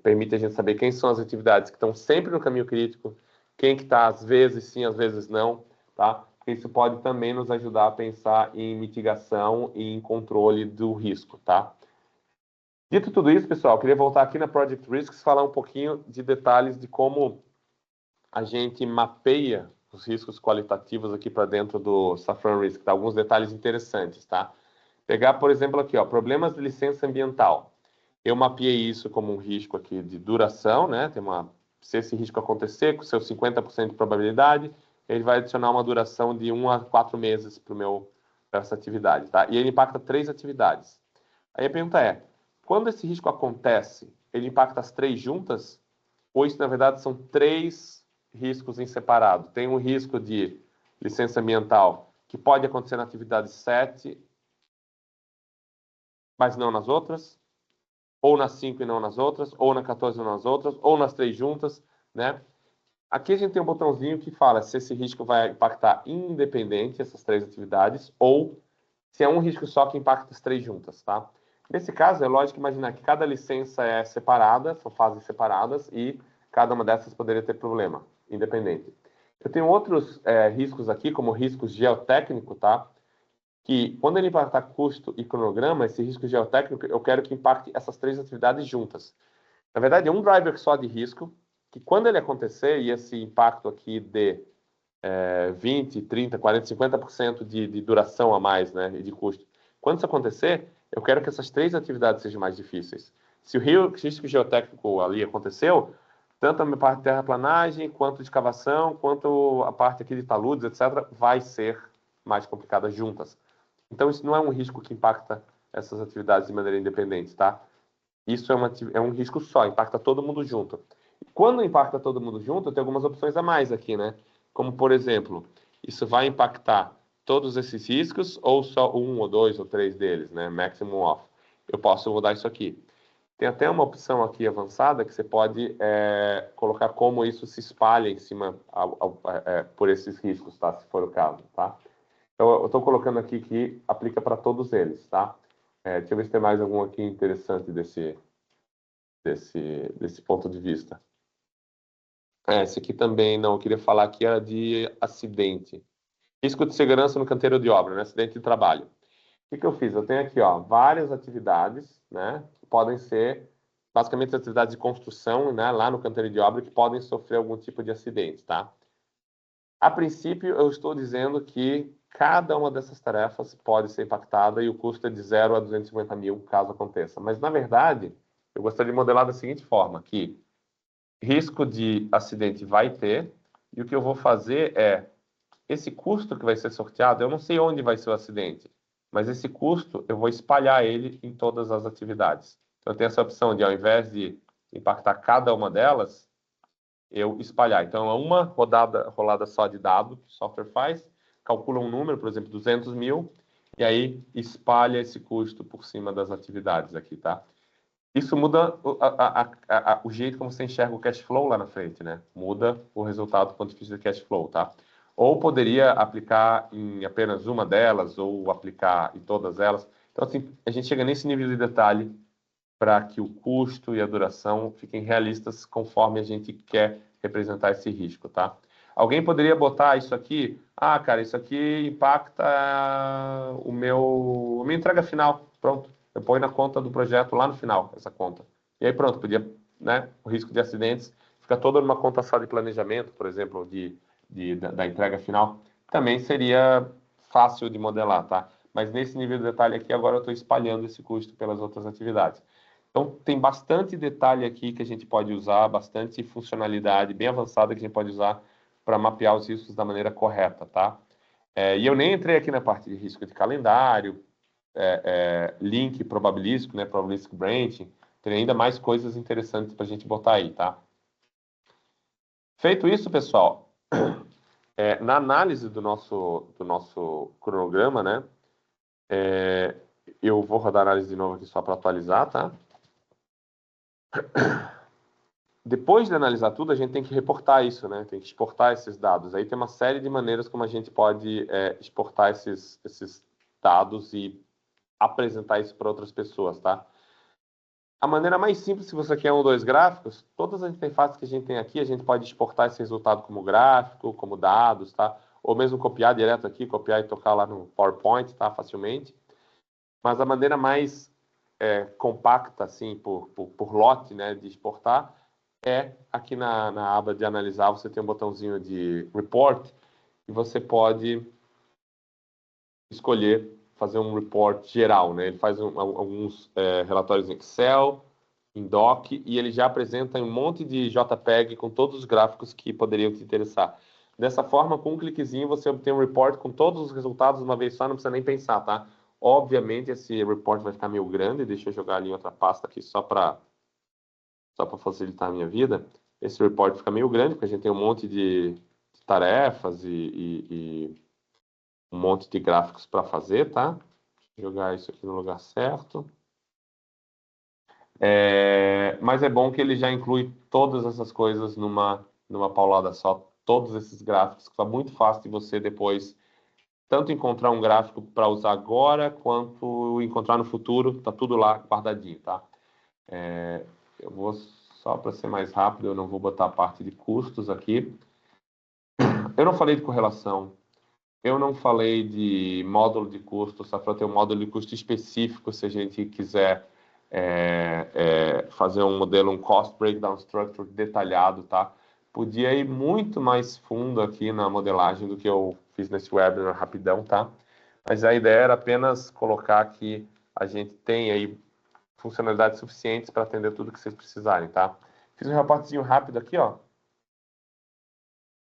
Permite a gente saber quem são as atividades que estão sempre no caminho crítico, quem que está às vezes sim, às vezes não, tá? Isso pode também nos ajudar a pensar em mitigação e em controle do risco, tá? Dito tudo isso, pessoal, queria voltar aqui na Project Risks, falar um pouquinho de detalhes de como a gente mapeia os riscos qualitativos aqui para dentro do Safran Risk, tá? Alguns detalhes interessantes, tá? Pegar, por exemplo, aqui, ó, problemas de licença ambiental. Eu mapeei isso como um risco aqui de duração, né? Se esse risco acontecer com seus 50% de probabilidade, ele vai adicionar uma duração de 1 a 4 meses para essa atividade, tá? E ele impacta 3 atividades. Aí a pergunta é, quando esse risco acontece, ele impacta as 3 juntas? Ou isso, na verdade, são 3 riscos em separado? Tem um risco de licença ambiental que pode acontecer na atividade 7, mas não nas outras, ou nas 5 e não nas outras, ou na 14 e não nas outras, ou nas 3 juntas, né? Aqui a gente tem um botãozinho que fala se esse risco vai impactar independente essas 3 atividades, ou se é um risco só que impacta as 3 juntas, tá? Nesse caso, é lógico imaginar que cada licença é separada, são fases separadas, e cada uma dessas poderia ter problema, independente. Eu tenho outros riscos aqui, como riscos geotécnico, tá? Que quando ele impactar custo e cronograma, esse risco geotécnico, eu quero que impacte essas 3 atividades juntas. Na verdade, é um driver só de risco, que quando ele acontecer, e esse impacto aqui de 20, 30, 40, 50% de duração a mais, né, e de custo. Quando isso acontecer, eu quero que essas 3 atividades sejam mais difíceis. Se o risco geotécnico ali aconteceu, tanto a parte de terraplanagem, quanto de escavação, quanto a parte aqui de taludes, etc., vai ser mais complicada juntas. Então, isso não é um risco que impacta essas atividades de maneira independente, tá? Isso é um risco só, impacta todo mundo junto. Quando impacta todo mundo junto, tem algumas opções a mais aqui, né? Como, por exemplo, isso vai impactar todos esses riscos ou só 1 ou 2 ou 3 deles, né? Maximum off. Eu posso mudar isso aqui. Tem até uma opção aqui avançada que você pode colocar como isso se espalha em cima por esses riscos, tá? Se for o caso, tá? Então, eu estou colocando aqui que aplica para todos eles, tá? Deixa eu ver se tem mais algum aqui interessante desse ponto de vista. Esse aqui também, não, eu queria falar aqui era de acidente. Risco de segurança no canteiro de obra, né? Acidente de trabalho. O que eu fiz? Eu tenho aqui, ó, várias atividades, né? Que podem ser, basicamente, atividades de construção, né? Lá no canteiro de obra, que podem sofrer algum tipo de acidente, tá? A princípio, eu estou dizendo que cada uma dessas tarefas pode ser impactada e o custo é de 0 a 250 mil, caso aconteça. Mas, na verdade, eu gostaria de modelar da seguinte forma, que risco de acidente vai ter, e o que eu vou fazer é, esse custo que vai ser sorteado, eu não sei onde vai ser o acidente, mas esse custo eu vou espalhar ele em todas as atividades. Então, eu tenho essa opção de, ao invés de impactar cada uma delas, eu espalhar. Então, é uma rolada só de dado que o software faz, calcula um número, por exemplo, 200 mil, e aí espalha esse custo por cima das atividades aqui, tá? Isso muda o jeito como você enxerga o cash flow lá na frente, né? Muda o resultado do ponto de vista de cash flow, tá? Ou poderia aplicar em apenas uma delas, ou aplicar em todas elas. Então, assim, a gente chega nesse nível de detalhe para que o custo e a duração fiquem realistas conforme a gente quer representar esse risco, tá? Alguém poderia botar isso aqui, cara, isso aqui impacta a minha entrega final, pronto. Eu ponho na conta do projeto lá no final, essa conta. E aí pronto, podia, né, o risco de acidentes fica todo numa conta só de planejamento, por exemplo, da entrega final. Também seria fácil de modelar, tá? Mas nesse nível de detalhe aqui, agora eu estou espalhando esse custo pelas outras atividades. Então, tem bastante detalhe aqui que a gente pode usar, bastante funcionalidade bem avançada que a gente pode usar para mapear os riscos da maneira correta, tá? E eu nem entrei aqui na parte de risco de calendário, link probabilístico, né, probabilistic branching, tem ainda mais coisas interessantes para a gente botar aí, tá? Feito isso, pessoal, na análise do nosso cronograma, né, eu vou rodar a análise de novo aqui só para atualizar, tá? Depois de analisar tudo, a gente tem que reportar isso, né? Tem que exportar esses dados. Aí tem uma série de maneiras como a gente pode exportar esses dados e apresentar isso para outras pessoas, tá? A maneira mais simples, se você quer 1 ou 2 gráficos, todas as interfaces que a gente tem aqui, a gente pode exportar esse resultado como gráfico, como dados, tá? Ou mesmo copiar direto aqui, copiar e tocar lá no PowerPoint, tá? Facilmente. Mas a maneira mais compacta, assim, por lote, né, de exportar, aqui na aba de analisar, você tem um botãozinho de Report, e você pode escolher fazer um report geral, né? Ele faz alguns relatórios em Excel, em Doc, e ele já apresenta um monte de JPEG com todos os gráficos que poderiam te interessar. Dessa forma, com um cliquezinho, você obtém um report com todos os resultados de uma vez só, não precisa nem pensar, tá? Obviamente, esse report vai ficar meio grande, deixa eu jogar ali em outra pasta aqui só para facilitar a minha vida. Esse report fica meio grande, porque a gente tem um monte de tarefas e um monte de gráficos para fazer, tá? Vou jogar isso aqui no lugar certo. Mas é bom que ele já inclui todas essas coisas numa paulada só, todos esses gráficos. Fica muito fácil de você depois tanto encontrar um gráfico para usar agora, quanto encontrar no futuro. Tá tudo lá guardadinho, tá? Eu vou, só para ser mais rápido, eu não vou botar a parte de custos aqui. Eu não falei de correlação. Eu não falei de módulo de custo. O Safra tem um módulo de custo específico se a gente quiser fazer um modelo, um cost breakdown structure detalhado, tá? Podia ir muito mais fundo aqui na modelagem do que eu fiz nesse webinar rapidão, tá? Mas a ideia era apenas colocar que a gente tem aí funcionalidades suficientes para atender tudo que vocês precisarem, tá? Fiz um reportezinho rápido aqui, ó.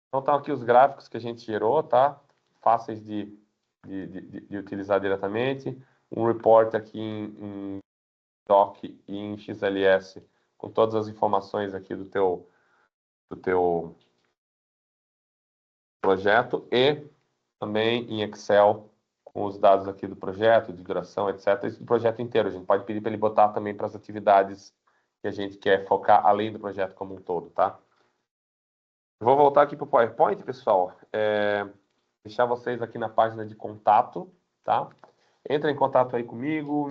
Então, estão aqui os gráficos que a gente gerou, tá? Fáceis de utilizar diretamente. Um report aqui em Doc e em XLS com todas as informações aqui do teu projeto e também em Excel com os dados aqui do projeto, de duração, etc. Isso do projeto inteiro. A gente pode pedir para ele botar também para as atividades que a gente quer focar além do projeto como um todo, tá? Vou voltar aqui para o PowerPoint, pessoal. Deixar vocês aqui na página de contato, tá? Entra em contato aí comigo.